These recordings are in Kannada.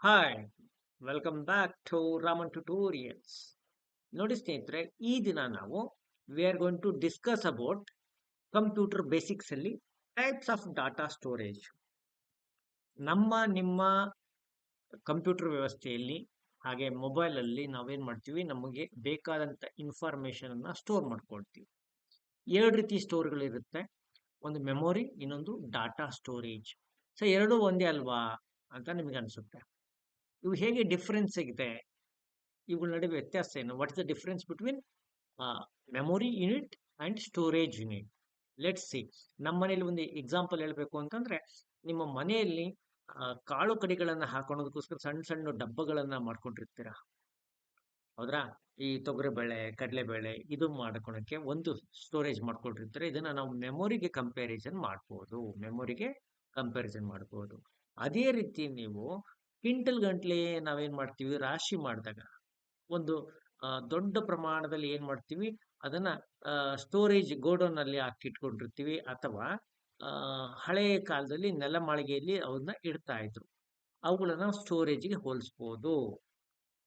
Hi welcome back to Raman tutorials. ನೋಡಿ ಸ್ನೇಹಿತರೆ, ಈ ದಿನ ನಾವು we are going to discuss about computer basics ಅಲ್ಲಿ ಟೈಪ್ಸ್ ಆಫ್ ಡಾಟಾ ಸ್ಟೋರೇಜ್. ನಿಮ್ಮ ಕಂಪ್ಯೂಟರ್ ವ್ಯವಸ್ಥೆಯಲ್ಲಿ ಹಾಗೆ ಮೊಬೈಲ್ ಅಲ್ಲಿ ನಾವೇನ್ ಮಾಡ್ತೀವಿ, ನಮಗೆ ಬೇಕಾದಂತ ಇನ್ಫಾರ್ಮೇಶನ್ ಅನ್ನ ಸ್ಟೋರ್ ಮಾಡ್ಕೊಳ್ತೀವಿ. ಎರಡು ರೀತಿ ಸ್ಟೋರ್ಗಳಿರುತ್ತೆ, ಒಂದು ಮೆಮೊರಿ, ಇನ್ನೊಂದು ಡಾಟಾ ಸ್ಟೋರೇಜ್. ಸೊ ಎರಡು ಒಂದೇ ಅಲ್ವಾ ಅಂತ ನಿಮಗೆ ಅನ್ಸುತ್ತೆ. ಇವು ಹೇಗೆ ಡಿಫ್ರೆನ್ಸ್ ಇದೆ, ಇವುಗಳ ನಡುವೆ ವ್ಯತ್ಯಾಸ ಏನು? What is the difference between memory unit and storage unit? Let's see. ನಮ್ಮ ಮನೆಯಲ್ಲಿ ಒಂದು ಎಕ್ಸಾಂಪಲ್ ಹೇಳಬೇಕು ಅಂತಂದ್ರೆ, ನಿಮ್ಮ ಮನೆಯಲ್ಲಿ ಕಾಳು ಕಡಿಗಳನ್ನ ಹಾಕೊಳ್ಳೋದಕ್ಕೋಸ್ಕರ ಸಣ್ಣ ಸಣ್ಣ ಡಬ್ಬಗಳನ್ನ ಮಾಡ್ಕೊಂಡಿರ್ತೀರಾ, ಹೌದ್ರಾ? ಈ ತೊಗರಿಬೇಳೆ, ಕಡಲೆಬೇಳೆ ಇದು ಮಾಡ್ಕೊಳಕ್ಕೆ ಒಂದು ಸ್ಟೋರೇಜ್ ಮಾಡ್ಕೊಂಡಿರ್ತಾರೆ. ಇದನ್ನ ನಾವು ಮೆಮೊರಿಗೆ ಕಂಪ್ಯಾರಿಸನ್ ಮಾಡಬಹುದು. ಅದೇ ರೀತಿ ನೀವು ಕ್ವಿಂಟಲ್ ಗಂಟ್ಲೆ ನಾವೇನ್ ಮಾಡ್ತೀವಿ, ರಾಶಿ ಮಾಡಿದಾಗ ಒಂದು ದೊಡ್ಡ ಪ್ರಮಾಣದಲ್ಲಿ ಏನ್ ಮಾಡ್ತೀವಿ, ಅದನ್ನ ಸ್ಟೋರೇಜ್ ಗೋಡೌನ್ ಅಲ್ಲಿ ಹಾಕಿಟ್ಕೊಂಡಿರ್ತೀವಿ, ಅಥವಾ ಹಳೆಯ ಕಾಲದಲ್ಲಿ ನೆಲಮಾಳಿಗೆಯಲ್ಲಿ ಅವನ್ನ ಇಡ್ತಾ ಇದ್ರು. ಅವುಗಳನ್ನ ಸ್ಟೋರೇಜ್ಗೆ ಹೋಲಿಸ್ಬೋದು.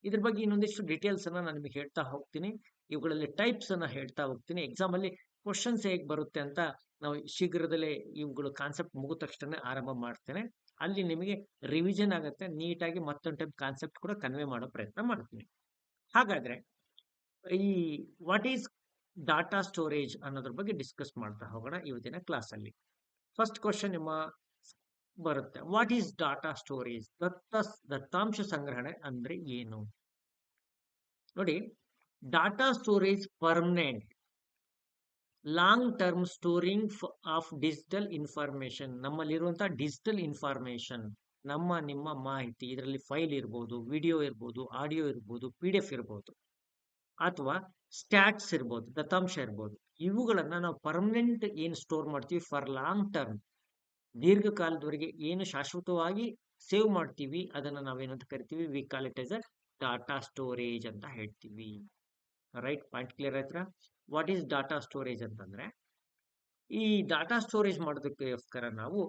ಇದ್ರ ಬಗ್ಗೆ ಇನ್ನೊಂದಿಷ್ಟು ಡೀಟೇಲ್ಸ್ ಅನ್ನ ನಾನು ನಿಮಗೆ ಹೇಳ್ತಾ ಹೋಗ್ತೀನಿ. ಇವುಗಳಲ್ಲಿ ಟೈಪ್ಸ್ ಅನ್ನ ಹೇಳ್ತಾ ಹೋಗ್ತೀನಿ. ಎಕ್ಸಾಮ್ ಅಲ್ಲಿ ಕ್ವಶನ್ಸ್ ಹೇಗೆ ಬರುತ್ತೆ ಅಂತ ನಾವು ಶೀಘ್ರದಲ್ಲೇ ಇವುಗಳು ಕಾನ್ಸೆಪ್ಟ್ ಮುಗಿದ ತಕ್ಷಣ ಆರಂಭ ಮಾಡ್ತೇನೆ. ಅಲ್ಲಿ ನಿಮಗೆ ರಿವಿಷನ್ ಆಗುತ್ತೆ, ನೀಟಾಗಿ ಮತ್ತೊಂದು ಟೈಪ್ ಕಾನ್ಸೆಪ್ಟ್ ಕೂಡ ಕನ್ವೆ ಮಾಡೋ ಪ್ರಯತ್ನ ಮಾಡ್ತೀನಿ. ಹಾಗಾದ್ರೆ ಈ ವಾಟ್ ಈಸ್ ಡಾಟಾ ಸ್ಟೋರೇಜ್ ಅನ್ನೋದ್ರ ಬಗ್ಗೆ ಡಿಸ್ಕಸ್ ಮಾಡ್ತಾ ಹೋಗೋಣ ಇವತ್ತಿನ ಕ್ಲಾಸ್ ಅಲ್ಲಿ. ಫಸ್ಟ್ ಕ್ವಶನ್ ನಿಮ್ಮ ಬರುತ್ತೆ, ವಾಟ್ ಈಸ್ ಡಾಟಾ ಸ್ಟೋರೇಜ್? ದತ್ತಾಂಶ ಸಂಗ್ರಹಣೆ ಅಂದ್ರೆ ಏನು? ನೋಡಿ, data storage permanent long term storing of digital information. ನಮ್ಮಲ್ಲಿರುವಂತಹ ಡಿಜಿಟಲ್ ಇನ್ಫಾರ್ಮೇಶನ್, ನಿಮ್ಮ ಮಾಹಿತಿ, ಇದರಲ್ಲಿ ಫೈಲ್ ಇರ್ಬೋದು, ವಿಡಿಯೋ ಇರ್ಬೋದು, ಆಡಿಯೋ ಇರ್ಬೋದು, PDF ಇರ್ಬೋದು, ಅಥವಾ ಸ್ಟ್ಯಾಟ್ಸ್ ಇರ್ಬೋದು, ದತ್ತಾಂಶ ಇರ್ಬೋದು. ಇವುಗಳನ್ನ ನಾವು ಪರ್ಮನೆಂಟ್ ಏನು ಸ್ಟೋರ್ ಮಾಡ್ತೀವಿ, ಫಾರ್ ಲಾಂಗ್ ಟರ್ಮ್, ದೀರ್ಘಕಾಲದವರೆಗೆ ಏನು ಶಾಶ್ವತವಾಗಿ ಸೇವ್ ಮಾಡ್ತೀವಿ, ಅದನ್ನ ನಾವೇನಂತ ಕರಿತೀವಿ, we call it as a data storage ಅಂತ ಹೇಳ್ತೀವಿ. ರೈಟ್? ಪಾಯಿಂಟ್ ಕ್ಲಿಯರ್ ಆಯ್ತಾ? ವಾಟ್ ಈಸ್ ಡಾಟಾ ಸ್ಟೋರೇಜ್ ಅಂತಂದ್ರೆ, ಈ ಡಾಟಾ ಸ್ಟೋರೇಜ್ ಮಾಡೋದಕ್ಕೋಸ್ಕರ ನಾವು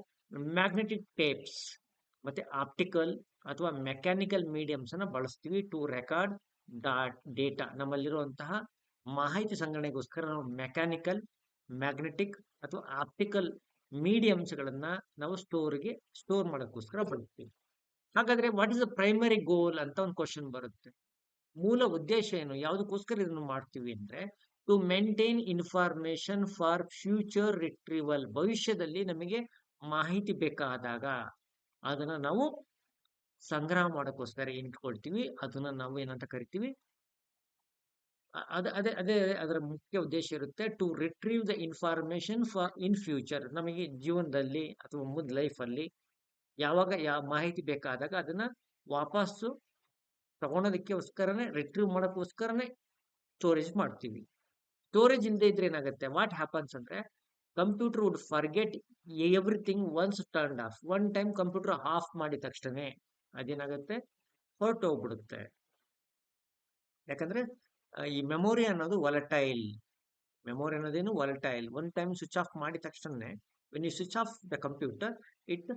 ಮ್ಯಾಗ್ನೆಟಿಕ್ ಟೇಪ್ಸ್ ಮತ್ತೆ ಆಪ್ಟಿಕಲ್ ಅಥವಾ ಮೆಕ್ಯಾನಿಕಲ್ ಮೀಡಿಯಮ್ಸ್ ಅನ್ನ ಬಳಸ್ತೀವಿ ಟು ರೆಕಾರ್ಡ್ ಡೇಟಾ. ನಮ್ಮಲ್ಲಿರುವಂತಹ ಮಾಹಿತಿ ಸಂಗ್ರಹಣೆಗೋಸ್ಕರ ನಾವು ಮೆಕ್ಯಾನಿಕಲ್, ಮ್ಯಾಗ್ನೆಟಿಕ್ ಅಥವಾ ಆಪ್ಟಿಕಲ್ ಮೀಡಿಯಮ್ಸ್ ಗಳನ್ನ ನಾವು ಸ್ಟೋರ್ ಮಾಡೋಕ್ಕೋಸ್ಕರ ಬಳಸ್ತೀವಿ. ಹಾಗಾದ್ರೆ what is the primary goal ಅಂತ ಒಂದು ಕ್ವಶನ್ ಬರುತ್ತೆ. ಮೂಲ ಉದ್ದೇಶ ಏನು, ಯಾವುದಕ್ಕೋಸ್ಕರ ಇದನ್ನು ಮಾಡ್ತೀವಿ ಅಂದ್ರೆ, to maintain information for future retrieval. ಭವಿಷ್ಯದಲ್ಲಿ ನಮಗೆ ಮಾಹಿತಿ ಬೇಕಾದಾಗ ಅದನ್ನ ನಾವು ಸಂಗ್ರಹ ಮಾಡೋಕ್ಕೋಸ್ಕರ ಇಟ್ಕೊಳ್ತೀವಿ. ಅದನ್ನ ನಾವು ಏನಂತ ಕರಿತೀವಿ, ಅದೇ ಅದೇ ಅದರ ಮುಖ್ಯ ಉದ್ದೇಶ ಇರುತ್ತೆ, to retrieve the information for in future. ನಮಗೆ ಜೀವನದಲ್ಲಿ ಅಥವಾ ಮುಂದೆ ಲೈಫ್ ಅಲ್ಲಿ ಯಾವಾಗ ಯಾವ ಮಾಹಿತಿ ಬೇಕಾದಾಗ ಅದನ್ನ ವಾಪಸ್ಸು ತಗೊಳೋದಕ್ಕೋಸ್ಕರನೇ, ರಿಟ್ರೀವ್ ಮಾಡೋಕ್ಕೋಸ್ಕರನೇ ಸ್ಟೋರೇಜ್ ಮಾಡ್ತೀವಿ. ಸ್ಟೋರೇಜ್ ಇಲ್ಲದೆ ಇದ್ರೆ ಏನಾಗುತ್ತೆ, ವಾಟ್ ಹ್ಯಾಪನ್ಸ್ ಅಂದ್ರೆ, computer would forget everything once turned off. One time computer off ಮಾಡಿದ ತಕ್ಷಣ ಅದೇನಾಗುತ್ತೆ, ಹೊರಟೋಗ್ಬಿಡುತ್ತೆ. ಯಾಕಂದ್ರೆ ಈ ಮೆಮೊರಿ ಅನ್ನೋದು ವಾಲಟೈಲ್. ಮೆಮೊರಿ ಅನ್ನೋದೇನು volatile. One time switch off ಮಾಡಿದ ತಕ್ಷಣ, when you switch off the computer, it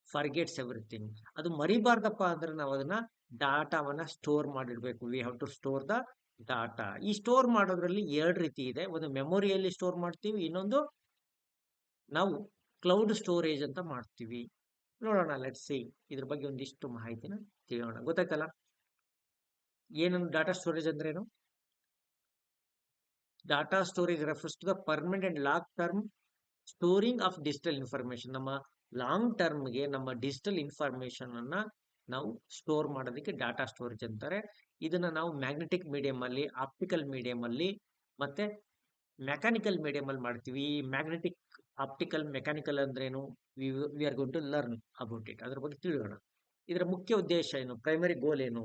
forgets everything. ಅದು ಮರಿಬಾರ್ದಪ್ಪ ಅಂದ್ರೆ ನಾವು ಅದನ್ನ ಡಾಟಾವನ್ನ ಸ್ಟೋರ್ ಮಾಡಿಡ್ಬೇಕು. We have to store the data. ಈ ಸ್ಟೋರ್ ಮಾಡೋದ್ರಲ್ಲಿ ಎರಡು ರೀತಿ ಇದೆ. ಒಂದು ಮೆಮೊರಿಯಲ್ಲಿ ಸ್ಟೋರ್ ಮಾಡ್ತೀವಿ, ಇನ್ನೊಂದು ನಾವು ಕ್ಲೌಡ್ ಸ್ಟೋರೇಜ್ ಅಂತ ಮಾಡ್ತೀವಿ. ನೋಡೋಣ, ಲೆಟ್ಸ್ ಸಿ. ಇದ್ರ ಬಗ್ಗೆ ಒಂದಿಷ್ಟು ಮಾಹಿತಿನ ತಿಳಿಯೋಣ. ಗೊತ್ತಾಯ್ತಲ್ಲ ಏನನ್ನು ಡಾಟಾ ಸ್ಟೋರೇಜ್ ಅಂದ್ರೆ ಏನು? Data storage refers to the permanent and long term storing of digital information. ನಮ್ಮ ಲಾಂಗ್ ಟರ್ಮ್ಗೆ ನಮ್ಮ ಡಿಜಿಟಲ್ ಇನ್ಫಾರ್ಮೇಶನ್ ಅನ್ನ ನಾವು ಸ್ಟೋರ್ ಮಾಡೋದಕ್ಕೆ ಡಾಟಾ ಸ್ಟೋರೇಜ್ ಅಂತಾರೆ. ಇದನ್ನ ನಾವು ಮ್ಯಾಗ್ನೆಟಿಕ್ ಮೀಡಿಯಂ ಅಲ್ಲಿ, ಆಪ್ಟಿಕಲ್ ಮೀಡಿಯಂ ಅಲ್ಲಿ, ಮತ್ತೆ ಮೆಕ್ಯಾನಿಕಲ್ ಮೀಡಿಯಂ ಅಲ್ಲಿ ಮಾಡ್ತೀವಿ. ಮ್ಯಾಗ್ನೆಟಿಕ್, ಆಪ್ಟಿಕಲ್, ಮೆಕ್ಯಾನಿಕಲ್ ಅಂದ್ರೇನು, we are going to learn about it. ಅದ್ರ ಬಗ್ಗೆ ತಿಳಿಯೋಣ. ಇದರ ಮುಖ್ಯ ಉದ್ದೇಶ ಏನು, ಪ್ರೈಮರಿ ಗೋಲ್ ಏನು?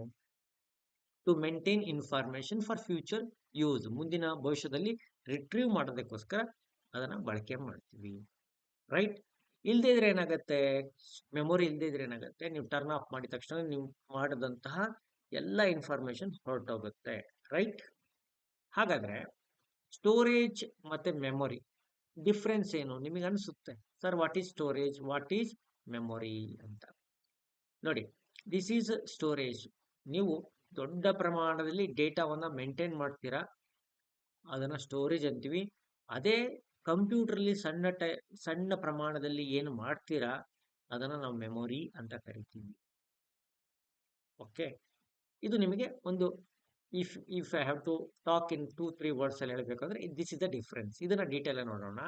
To maintain information for future use. ಮುಂದಿನ ಭವಿಷ್ಯದಲ್ಲಿ ರಿಟ್ರೀವ್ ಮಾಡೋದಕ್ಕೋಸ್ಕರ ಅದನ್ನ ಬಳಕೆ ಮಾಡ್ತೀವಿ. ರೈಟ್? ಇಲ್ಲದೆ ಇದ್ರೆ ಏನಾಗುತ್ತೆ, ಮೆಮೊರಿ ಇಲ್ಲದೆ ಇದ್ರೆ ಏನಾಗುತ್ತೆ, ನೀವು ಟರ್ನ್ ಆಫ್ ಮಾಡಿದ ತಕ್ಷಣ ನೀವು ಮಾಡಿದಂತಹ ಎಲ್ಲ ಇನ್ಫಾರ್ಮೇಶನ್ ಹೊರಟೋಗುತ್ತೆ. ರೈಟ್? ಹಾಗಾದ್ರೆ ಸ್ಟೋರೇಜ್ ಮತ್ತೆ ಮೆಮೊರಿ ಡಿಫ್ರೆನ್ಸ್ ಏನು ನಿಮಗೆ ಅನಿಸುತ್ತೆ? Sir, what is storage, what is memory ಅಂತ ನೋಡಿ. This is storage. ನೀವು ದೊಡ್ಡ ಪ್ರಮಾಣದಲ್ಲಿ ಡೇಟಾವನ್ನು ಮೇಂಟೈನ್ ಮಾಡ್ತೀರಾ, ಅದನ್ನ ಸ್ಟೋರೇಜ್ ಅಂತೀವಿ. ಅದೇ ಕಂಪ್ಯೂಟರ್ಲಿ ಸಣ್ಣ ಪ್ರಮಾಣದಲ್ಲಿ ಏನು ಮಾಡ್ತೀರಾ ಅದನ್ನ ನಾವು ಮೆಮೊರಿ ಅಂತ ಕರಿತೀವಿ. ಓಕೆ, ಇದು ನಿಮಗೆ ಒಂದು if I have to talk in 2-3 words ಅಲ್ಲಿ ಹೇಳಬೇಕಂದ್ರೆ ದಿಸ್ ಇಸ್ ದ ಡಿಫ್ರೆನ್ಸ್. ಇದನ್ನ ಡೀಟೇಲ್ ನೋಡೋಣ.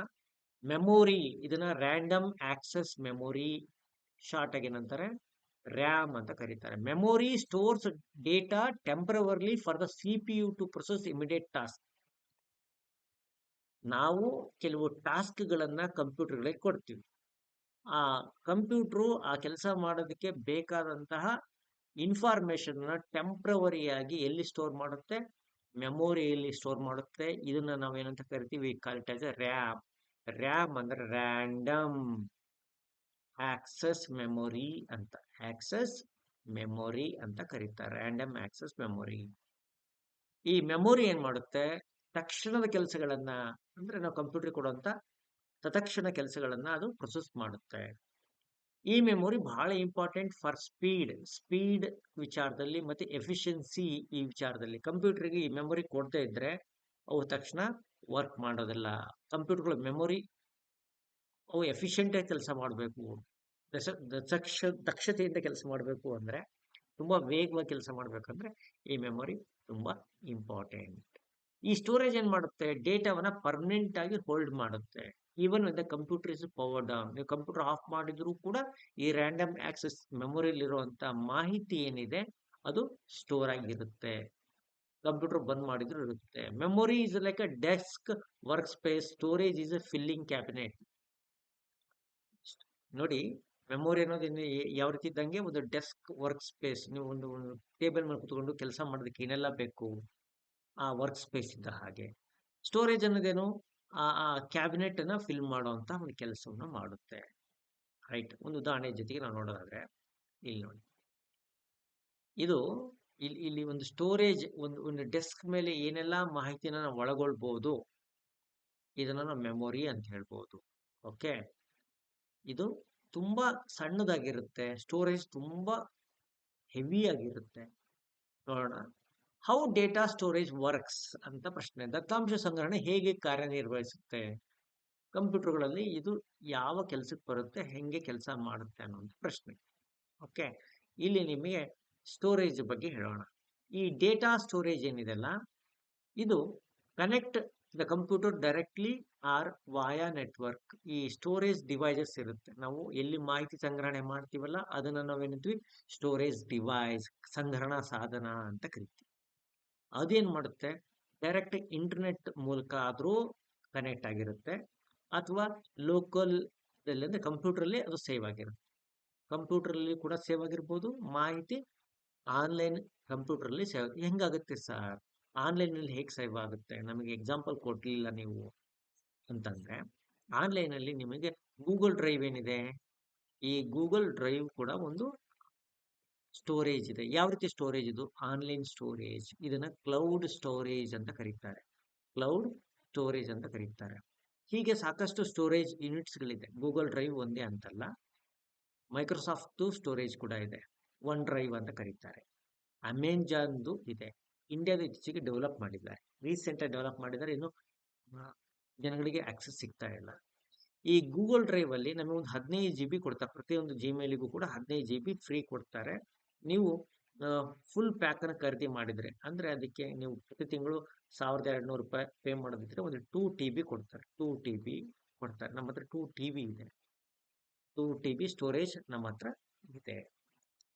ಮೆಮೊರಿ, ಇದನ್ನ ರ್ಯಾಂಡಮ್ ಆಕ್ಸೆಸ್ ಮೆಮೊರಿ, ಶಾರ್ಟ್ ಆಗಿ ಏನಂತಾರೆ ರ್ಯಾಮ್ ಅಂತ ಕರೀತಾರೆ. Memory stores data temporarily for the CPU to process immediate task. ನಾವು ಕೆಲವು ಟಾಸ್ಕ್ಗಳನ್ನ ಕಂಪ್ಯೂಟರ್ಗಳಿಗೆ ಕೊಡ್ತೀವಿ. ಆ ಕಂಪ್ಯೂಟ್ರು ಆ ಕೆಲಸ ಮಾಡೋದಕ್ಕೆ ಬೇಕಾದಂತಹ ಇನ್ಫಾರ್ಮೇಶನ್ ಟೆಂಪ್ರವರಿಯಾಗಿ ಎಲ್ಲಿ ಸ್ಟೋರ್ ಮಾಡುತ್ತೆ? ಮೆಮೊರಿಯಲ್ಲಿ ಸ್ಟೋರ್ ಮಾಡುತ್ತೆ. ಇದನ್ನ ನಾವೇನಂತ ಕರಿತೀವಿ? Call it as A RAM. RAM ಅಂದ್ರೆ ರ್ಯಾಂಡಮ್ ಆಕ್ಸೆಸ್ ಮೆಮೊರಿ ಅಂತ. ಆಕ್ಸೆಸ್ ಮೆಮೊರಿ ಅಂತ ಕರೀತಾರೆ, ರ್ಯಾಂಡಮ್ ಆಕ್ಸೆಸ್ ಮೆಮೊರಿ. ಈ ಮೆಮೊರಿ ಏನ್ ಮಾಡುತ್ತೆ? ತಕ್ಷಣದ ಕೆಲಸಗಳನ್ನ, ಅಂದ್ರೆ ನಾವು ಕಂಪ್ಯೂಟರ್ ಕೊಡುವಂತ ತತ್ಕ್ಷಣ ಕೆಲಸಗಳನ್ನ ಅದು ಪ್ರೊಸೆಸ್ ಮಾಡುತ್ತೆ. ಈ ಮೆಮೊರಿ ಬಹಳ ಇಂಪಾರ್ಟೆಂಟ್ ಫಾರ್ ಸ್ಪೀಡ್ ವಿಚಾರದಲ್ಲಿ ಮತ್ತೆ ಎಫಿಷಿಯನ್ಸಿ ಈ ವಿಚಾರದಲ್ಲಿ. ಕಂಪ್ಯೂಟರ್ಗೆ ಈ ಮೆಮೊರಿ ಕೊಡದೇ ಇದ್ರೆ ಅವು ತಕ್ಷಣ ವರ್ಕ್ ಮಾಡೋದಿಲ್ಲ. ಕಂಪ್ಯೂಟರ್ಗಳ ಮೆಮೊರಿ ಅವು ಎಫಿಷಿಯೆಂಟ್ ಆಗಿ ಕೆಲಸ ಮಾಡಬೇಕು, ದಕ್ಷತೆಯಿಂದ ಕೆಲಸ ಮಾಡಬೇಕು ಅಂದ್ರೆ, ತುಂಬಾ ವೇಗವಾಗಿ ಕೆಲಸ ಮಾಡ್ಬೇಕಂದ್ರೆ ಈ ಮೆಮೊರಿ ತುಂಬಾ ಇಂಪಾರ್ಟೆಂಟ್. ಈ ಸ್ಟೋರೇಜ್ ಏನ್ ಮಾಡುತ್ತೆ? ಡೇಟಾವನ್ನ ಪರ್ಮನೆಂಟ್ ಆಗಿ ಹೋಲ್ಡ್ ಮಾಡುತ್ತೆ. Even the computer is power down, ನೀವು ಕಂಪ್ಯೂಟರ್ ಆಫ್ ಮಾಡಿದ್ರು ಕೂಡ ಈ ರ್ಯಾಂಡಮ್ ಆಕ್ಸೆಸ್ ಮೆಮೊರಿಲಿರುವಂತ ಮಾಹಿತಿ ಏನಿದೆ ಅದು ಸ್ಟೋರ್ ಆಗಿರುತ್ತೆ. ಕಂಪ್ಯೂಟರ್ ಬಂದ್ ಮಾಡಿದ್ರು ಇರುತ್ತೆ. Memory is like a desk work space, storage is a filling cabinet. ನೋಡಿ, ಮೆಮೊರಿ ಅನ್ನೋದು ಯಾವ ರೀತಿ ಇದ್ದಂಗೆ ಒಂದು ಡೆಸ್ಕ್ ವರ್ಕ್ ಸ್ಪೇಸ್. ನೀವು ಒಂದು ಟೇಬಲ್ ಮೇಲೆ ಕುತ್ಕೊಂಡು ಕೆಲಸ ಮಾಡೋದಕ್ಕೆ ಏನೆಲ್ಲ ಬೇಕು ಆ ವರ್ಕ್ ಸ್ಪೇಸ್ ಇದ್ದ ಹಾಗೆ. ಸ್ಟೋರೇಜ್ ಅನ್ನೋದೇನು? ಆ ಕ್ಯಾಬಿನೆಟ್ ಅನ್ನ ಫಿಲ್ ಮಾಡುವಂತ ಒಂದು ಕೆಲಸವನ್ನು ಮಾಡುತ್ತೆ. ರೈಟ್. ಒಂದು ಉದಾಹರಣೆ ಜೊತೆಗೆ ನಾವು ನೋಡೋದಾದ್ರೆ ಇಲ್ಲಿ ನೋಡಿ, ಇದು ಇಲ್ಲಿ ಒಂದು ಸ್ಟೋರೇಜ್, ಒಂದು ಡೆಸ್ಕ್ ಮೇಲೆ ಏನೆಲ್ಲ ಮಾಹಿತಿನ ನಾವು ಒಳಗೊಳ್ಬಹುದು ಇದನ್ನ ನಾವು ಮೆಮೊರಿ ಅಂತ ಹೇಳ್ಬೋದು. ಓಕೆ, ಇದು ತುಂಬಾ ಸಣ್ಣದಾಗಿರುತ್ತೆ, ಸ್ಟೋರೇಜ್ ತುಂಬಾ ಹೆವಿ ಆಗಿರುತ್ತೆ. ನೋಡೋಣ, ಹೌ ಡೇಟಾ ಸ್ಟೋರೇಜ್ ವರ್ಕ್ಸ್ ಅಂತ ಪ್ರಶ್ನೆ. ದತ್ತಾಂಶ ಸಂಗ್ರಹಣೆ ಹೇಗೆ ಕಾರ್ಯನಿರ್ವಹಿಸುತ್ತೆ ಕಂಪ್ಯೂಟರ್ಗಳಲ್ಲಿ? ಇದು ಯಾವ ಕೆಲಸಕ್ಕೆ ಬರುತ್ತೆ, ಹೆಂಗೆ ಕೆಲಸ ಮಾಡುತ್ತೆ ಅನ್ನೋದು ಪ್ರಶ್ನೆ. ಓಕೆ, ಇಲ್ಲಿ ನಿಮಗೆ ಸ್ಟೋರೇಜ್ ಬಗ್ಗೆ ಹೇಳೋಣ. ಈ ಡೇಟಾ ಸ್ಟೋರೇಜ್ ಏನಿದೆಲ್ಲ, ಇದು connect the computer directly R ವಾಯಾ network. ಈ ಸ್ಟೋರೇಜ್ ಡಿವೈಸಸ್ ಇರುತ್ತೆ, ನಾವು ಎಲ್ಲಿ ಮಾಹಿತಿ ಸಂಗ್ರಹಣೆ ಮಾಡ್ತೀವಲ್ಲ ಅದನ್ನ ನಾವೇನಿದ್ವಿ ಸ್ಟೋರೇಜ್ ಡಿವೈಸ್, ಸಂಗ್ರಹಣಾ ಸಾಧನ ಅಂತ ಕರಿತೀವಿ. ಅದೇನ್ ಮಾಡುತ್ತೆ? ಡೈರೆಕ್ಟ್ ಇಂಟರ್ನೆಟ್ ಮೂಲಕ ಆದ್ರೂ ಕನೆಕ್ಟ್ ಆಗಿರುತ್ತೆ, ಅಥವಾ ಲೋಕಲ್ ಅಂದ್ರೆ ಕಂಪ್ಯೂಟರ್ ಅಲ್ಲಿ ಅದು ಸೇವ್ ಆಗಿರುತ್ತೆ. ಕಂಪ್ಯೂಟರ್ ಅಲ್ಲಿ ಕೂಡ ಸೇವ್ ಆಗಿರ್ಬೋದು ಮಾಹಿತಿ, ಆನ್ಲೈನ್ ಕಂಪ್ಯೂಟರ್ ಅಲ್ಲಿ ಸೇವ್. ಹೆಂಗಾಗುತ್ತೆ ಸರ್ ಆನ್ಲೈನ್ ಅಲ್ಲಿ ಹೇಗೆ ಸೇವ್ ಆಗುತ್ತೆ? ನಮಗೆ ಎಕ್ಸಾಂಪಲ್ ಕೊಡ್ಲಿಲ್ಲ ನೀವು ಅಂತಂದ್ರೆ, ಆನ್ಲೈನ್ ಅಲ್ಲಿ ನಿಮಗೆ ಗೂಗಲ್ ಡ್ರೈವ್ ಏನಿದೆ, ಈ ಗೂಗಲ್ ಡ್ರೈವ್ ಕೂಡ ಒಂದು ಸ್ಟೋರೇಜ್ ಇದೆ. ಯಾವ ರೀತಿ ಸ್ಟೋರೇಜ್ ಇದು? Online storage. ಇದನ್ನ ಕ್ಲೌಡ್ ಸ್ಟೋರೇಜ್ ಅಂತ ಕರೀತಾರೆ. ಕ್ಲೌಡ್ ಸ್ಟೋರೇಜ್ ಅಂತ ಕರೀತಾರೆ. ಹೀಗೆ ಸಾಕಷ್ಟು ಸ್ಟೋರೇಜ್ ಯೂನಿಟ್ಸ್ಗಳಿದೆ. ಗೂಗಲ್ ಡ್ರೈವ್ ಒಂದೇ ಅಂತಲ್ಲ, ಮೈಕ್ರೋಸಾಫ್ಟ್ ಸ್ಟೋರೇಜ್ ಕೂಡ ಇದೆ, ಒನ್ ಡ್ರೈವ್ ಅಂತ ಕರೀತಾರೆ. ಅಮೆಜಾನ್ದು ಇದೆ, ಇಂಡಿಯಾದ ಇತ್ತೀಚೆಗೆ ಡೆವಲಪ್ ಮಾಡಿದ್ದಾರೆ, ರೀಸೆಂಟ್ ಆಗಿ ಡೆವಲಪ್ ಮಾಡಿದ್ದಾರೆ, ಇನ್ನು ಜನಗಳಿಗೆ ಆಕ್ಸೆಸ್ ಸಿಗ್ತಾ ಇಲ್ಲ. ಈ ಗೂಗಲ್ ಡ್ರೈವ್ ಅಲ್ಲಿ ನಮಗೆ ಒಂದು 15 GB ಕೊಡ್ತಾರೆ. ಪ್ರತಿಯೊಂದು ಜಿಮೇಲಿಗೂ ಕೂಡ 15 GB ಫ್ರೀ ಕೊಡ್ತಾರೆ. ನೀವು ಫುಲ್ ಪ್ಯಾಕ್ ಅನ್ನು ಖರೀದಿ ಮಾಡಿದ್ರೆ, ಅಂದ್ರೆ ಅದಕ್ಕೆ ನೀವು ಪ್ರತಿ ತಿಂಗಳು ₹1200 ಪೇ ಮಾಡೋದಿದ್ರೆ ಒಂದು 2 TB ಕೊಡ್ತಾರೆ. 2 TB ಕೊಡ್ತಾರೆ. ನಮ್ಮ ಹತ್ರ 2 TB ಇದೆ, 2 TB ಸ್ಟೋರೇಜ್ ನಮ್ಮ ಹತ್ರ ಇದೆ.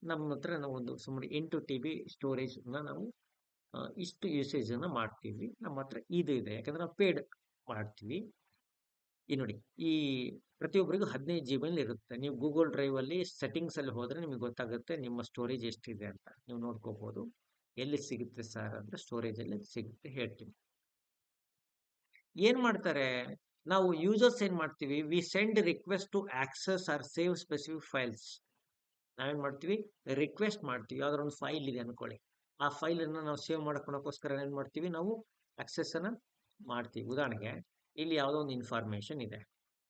ನಮ್ಮ ಹತ್ರ ನಾವು ಒಂದು ಸುಮಾರು 8 TB ಸ್ಟೋರೇಜ್ ನಾವು ಇಷ್ಟು ಯೂಸೇಜ್ ಅನ್ನ ಮಾಡ್ತೀವಿ. ನಮ್ಮ ಹತ್ರ ಇದು ಇದೆ, ಯಾಕಂದ್ರೆ ನಾವು ಪೇಡ್ ಮಾಡ್ತೀವಿ. ಈ ನೋಡಿ, ಈ ಪ್ರತಿಯೊಬ್ಬರಿಗೂ 15 GB ಇರುತ್ತೆ. ನೀವು ಗೂಗಲ್ ಡ್ರೈವ್ ಅಲ್ಲಿ ಸೆಟ್ಟಿಂಗ್ಸ್ ಅಲ್ಲಿ ಹೋದ್ರೆ ನಿಮಗೆ ಗೊತ್ತಾಗುತ್ತೆ ನಿಮ್ಮ ಸ್ಟೋರೇಜ್ ಎಷ್ಟಿದೆ ಅಂತ. ನೀವು ನೋಡ್ಕೋಬಹುದು. ಎಲ್ಲಿ ಸಿಗುತ್ತೆ ಸರ್ ಅಂದ್ರೆ ಸ್ಟೋರೇಜ್ ಅಲ್ಲಿ ಸಿಗುತ್ತೆ, ಹೇಳ್ತೀನಿ. ಏನ್ ಮಾಡ್ತಾರೆ, ನಾವು ಯೂಸರ್ಸ್ ಏನ್ ಮಾಡ್ತೀವಿ? We send request to access or save specific files. ನಾವೇನ್ ಮಾಡ್ತೀವಿ? ರಿಕ್ವೆಸ್ಟ್ ಮಾಡ್ತೀವಿ. ಯಾವ್ದಾರ ಒಂದು ಫೈಲ್ ಇದೆ ಅನ್ಕೊಳ್ಳಿ, ಆ ಫೈಲ್ ಅನ್ನ ನಾವು ಸೇವ್ ಮಾಡ್ಕೊಳಕ್ಕೋಸ್ಕರ ಏನ್ ಮಾಡ್ತೀವಿ? ನಾವು ಆಕ್ಸೆಸ್ ಅನ್ನ ಮಾಡ್ತೀವಿ. ಉದಾಹರಣೆಗೆ ಇಲ್ಲಿ ಯಾವುದೋ ಒಂದು ಇನ್ಫಾರ್ಮೇಶನ್ ಇದೆ,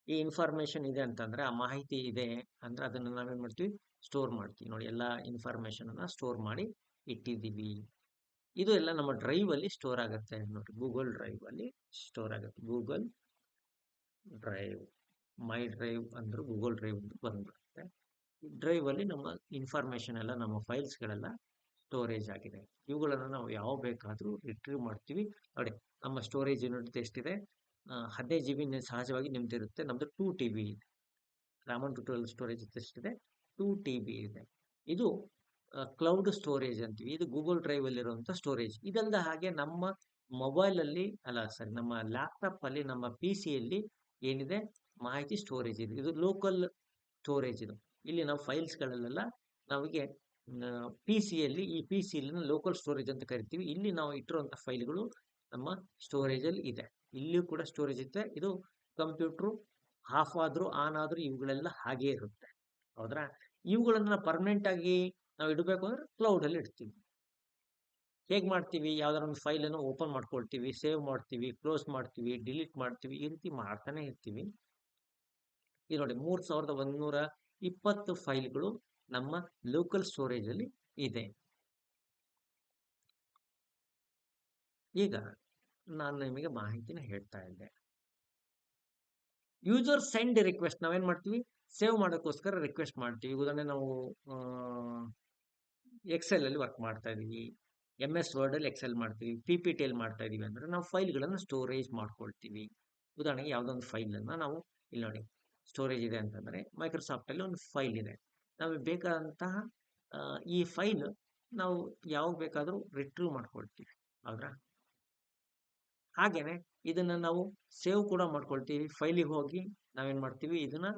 ಈ ಇನ್ಫಾರ್ಮೇಶನ್ ಇದೆ ಅಂತಂದ್ರೆ, ಆ ಮಾಹಿತಿ ಇದೆ ಅಂದ್ರೆ ಅದನ್ನ ನಾವೇನ್ ಮಾಡ್ತೀವಿ, ಸ್ಟೋರ್ ಮಾಡ್ತೀವಿ. ನೋಡಿ, ಎಲ್ಲ ಇನ್ಫಾರ್ಮೇಶನ್ ಅನ್ನ ಸ್ಟೋರ್ ಮಾಡಿ ಇಟ್ಟಿದ್ದೀವಿ. ಇದು ಎಲ್ಲ ನಮ್ಮ ಡ್ರೈವ್ ಅಲ್ಲಿ ಸ್ಟೋರ್ ಆಗುತ್ತೆ. ನೋಡಿ, ಗೂಗಲ್ ಡ್ರೈವ್ ಅಲ್ಲಿ ಸ್ಟೋರ್ ಆಗುತ್ತೆ. ಗೂಗಲ್ ಡ್ರೈವ್, ಮೈ ಡ್ರೈವ್ ಅಂದ್ರೆ ಗೂಗಲ್ ಡ್ರೈವ್ ಅಂತ ಬಂದ್ಬಿಡುತ್ತೆ. ಡ್ರೈವ್ ಅಲ್ಲಿ ನಮ್ಮ ಇನ್ಫಾರ್ಮೇಶನ್ ಎಲ್ಲ, ನಮ್ಮ ಫೈಲ್ಸ್ ಗಳೆಲ್ಲ ಸ್ಟೋರೇಜ್ ಆಗಿದೆ. ಇವುಗಳನ್ನು ನಾವು ಯಾವ ಬೇಕಾದ್ರೂ ರಿಟ್ರೀವ್ ಮಾಡ್ತೀವಿ. ನೋಡಿ, ನಮ್ಮ ಸ್ಟೋರೇಜ್ ಯೂನಿಟ್ ಎಷ್ಟಿದೆ, 15 GB ಸಹಜವಾಗಿ ನಿಮ್ದಿರುತ್ತೆ. ನಮ್ದು 2 TB ಇದೆ. ರಾಮನ್ ಟ್ಯೂಟೋರಿಯಲ್ ಸ್ಟೋರೇಜ್ ಎಷ್ಟಿದೆ, 2 TB ಇದೆ. ಇದು ಕ್ಲೌಡ್ ಸ್ಟೋರೇಜ್ ಅಂತೀವಿ. ಇದು ಗೂಗಲ್ ಡ್ರೈವ್ ಅಲ್ಲಿ ಇರುವಂತ ಸ್ಟೋರೇಜ್. ಇದಲ್ಲದೆ ಹಾಗೆ ನಮ್ಮ ಮೊಬೈಲ್ ಅಲ್ಲಿ ಅಲ್ಲ, ಸರಿ, ನಮ್ಮ ಲ್ಯಾಪ್ಟಾಪ್ ಅಲ್ಲಿ, ನಮ್ಮ PC ಯಲ್ಲಿ ಏನಿದೆ, ಮಾಹಿತಿ ಸ್ಟೋರೇಜ್ ಇದೆ. ಇದು ಲೋಕಲ್ ಸ್ಟೋರೇಜ್. ಇದು ಇಲ್ಲಿ ನಾವು ಫೈಲ್ಸ್ ಗಳಲ್ಲೆಲ್ಲ ನಮಗೆ PC ಯಲ್ಲಿ, ಈ PC ಲೋಕಲ್ ಸ್ಟೋರೇಜ್ ಅಂತ ಕರಿತೀವಿ. ಇಲ್ಲಿ ನಾವು ಇಟ್ಟಿರುವಂತಹ ಫೈಲ್ಗಳು ನಮ್ಮ ಸ್ಟೋರೇಜ್ ಅಲ್ಲಿ ಇದೆ. ಇಲ್ಲಿಯೂ ಕೂಡ ಸ್ಟೋರೇಜ್ ಇದೆ. ಇದು ಕಂಪ್ಯೂಟರ್ ಆಫ್ ಆದ್ರೂ ಆನ್ ಆದ್ರೂ ಇವುಗಳೆಲ್ಲ ಹಾಗೆ ಇರುತ್ತೆ. ಹೌದ್ರಾ? ಇವುಗಳನ್ನ ಪರ್ಮನೆಂಟ್ ಆಗಿ ನಾವು ಇಡಬೇಕು ಅಂದ್ರೆ ಕ್ಲೌಡ್ ಅಲ್ಲಿ ಇಡ್ತೀವಿ. ಹೇಗ್ ಮಾಡ್ತೀವಿ? ಯಾವ್ದಾರ ಒಂದು ಫೈಲ್ ಅನ್ನು ಓಪನ್ ಮಾಡ್ಕೊಳ್ತೀವಿ, ಸೇವ್ ಮಾಡ್ತೀವಿ, ಕ್ಲೋಸ್ ಮಾಡ್ತೀವಿ, ಡಿಲೀಟ್ ಮಾಡ್ತೀವಿ, ಈ ರೀತಿ ಮಾಡ್ತಾನೆ ಇರ್ತೀವಿ. ಈ ನೋಡಿ, 3120 ಫೈಲ್ಗಳು ನಮ್ಮ ಲೋಕಲ್ ಸ್ಟೋರೇಜ್ ಅಲ್ಲಿ ಇದೆ. ಈಗ ನಾನು ನಿಮಗೆ ಮಾಹಿತಿನ ಹೇಳ್ತಾ ಇದ್ದೆ. ಯೂಸರ್ ಸೆಂಡ್ ರಿಕ್ವೆಸ್ಟ್, ನಾವೇನ್ ಮಾಡ್ತೀವಿ, ಸೇವ್ ಮಾಡೋಕ್ಕೋಸ್ಕರ ರಿಕ್ವೆಸ್ಟ್ ಮಾಡ್ತೀವಿ. ಉದಾಹರಣೆ, ನಾವು ಎಕ್ಸೆಲ್ ಅಲ್ಲಿ ವರ್ಕ್ ಮಾಡ್ತಾ ಇದೀವಿ, MS ವರ್ಡ್ ಅಲ್ಲಿ ಎಕ್ಸೆಲ್ ಮಾಡ್ತೀವಿ, PPT ಅಲ್ಲಿ ಮಾಡ್ತಾ ಇದೀವಿ ಅಂದ್ರೆ ನಾವು ಫೈಲ್ಗಳನ್ನು ಸ್ಟೋರೇಜ್ ಮಾಡ್ಕೊಳ್ತೀವಿ. ಉದಾಹರಣೆಗೆ ಯಾವುದೊಂದು ಫೈಲ್ ಅನ್ನ ನಾವು ಇಲ್ಲಿ ನೋಡಿ, ಸ್ಟೋರೇಜ್ ಇದೆ ಅಂತಂದ್ರೆ ಮೈಕ್ರೋಸಾಫ್ಟ್ ಅಲ್ಲಿ ಒಂದು ಫೈಲ್ ಇದೆ. ನಮಗೆ ಬೇಕಾದಂತಹ ಈ ಫೈಲ್ ನಾವು ಯಾವಾಗ ಬೇಕಾದ್ರೂ ರಿಟ್ರೀವ್ ಮಾಡ್ಕೊಳ್ತೀವಿ. ಹೌದ್ರಾ? ಹಾಗೇನೆ ಇದನ್ನ ನಾವು ಸೇವ್ ಕೂಡ ಮಾಡ್ಕೊಳ್ತೀವಿ. ಫೈಲಿಗೆ ಹೋಗಿ ನಾವೇನ್ ಮಾಡ್ತೀವಿ, ಇದನ್ನ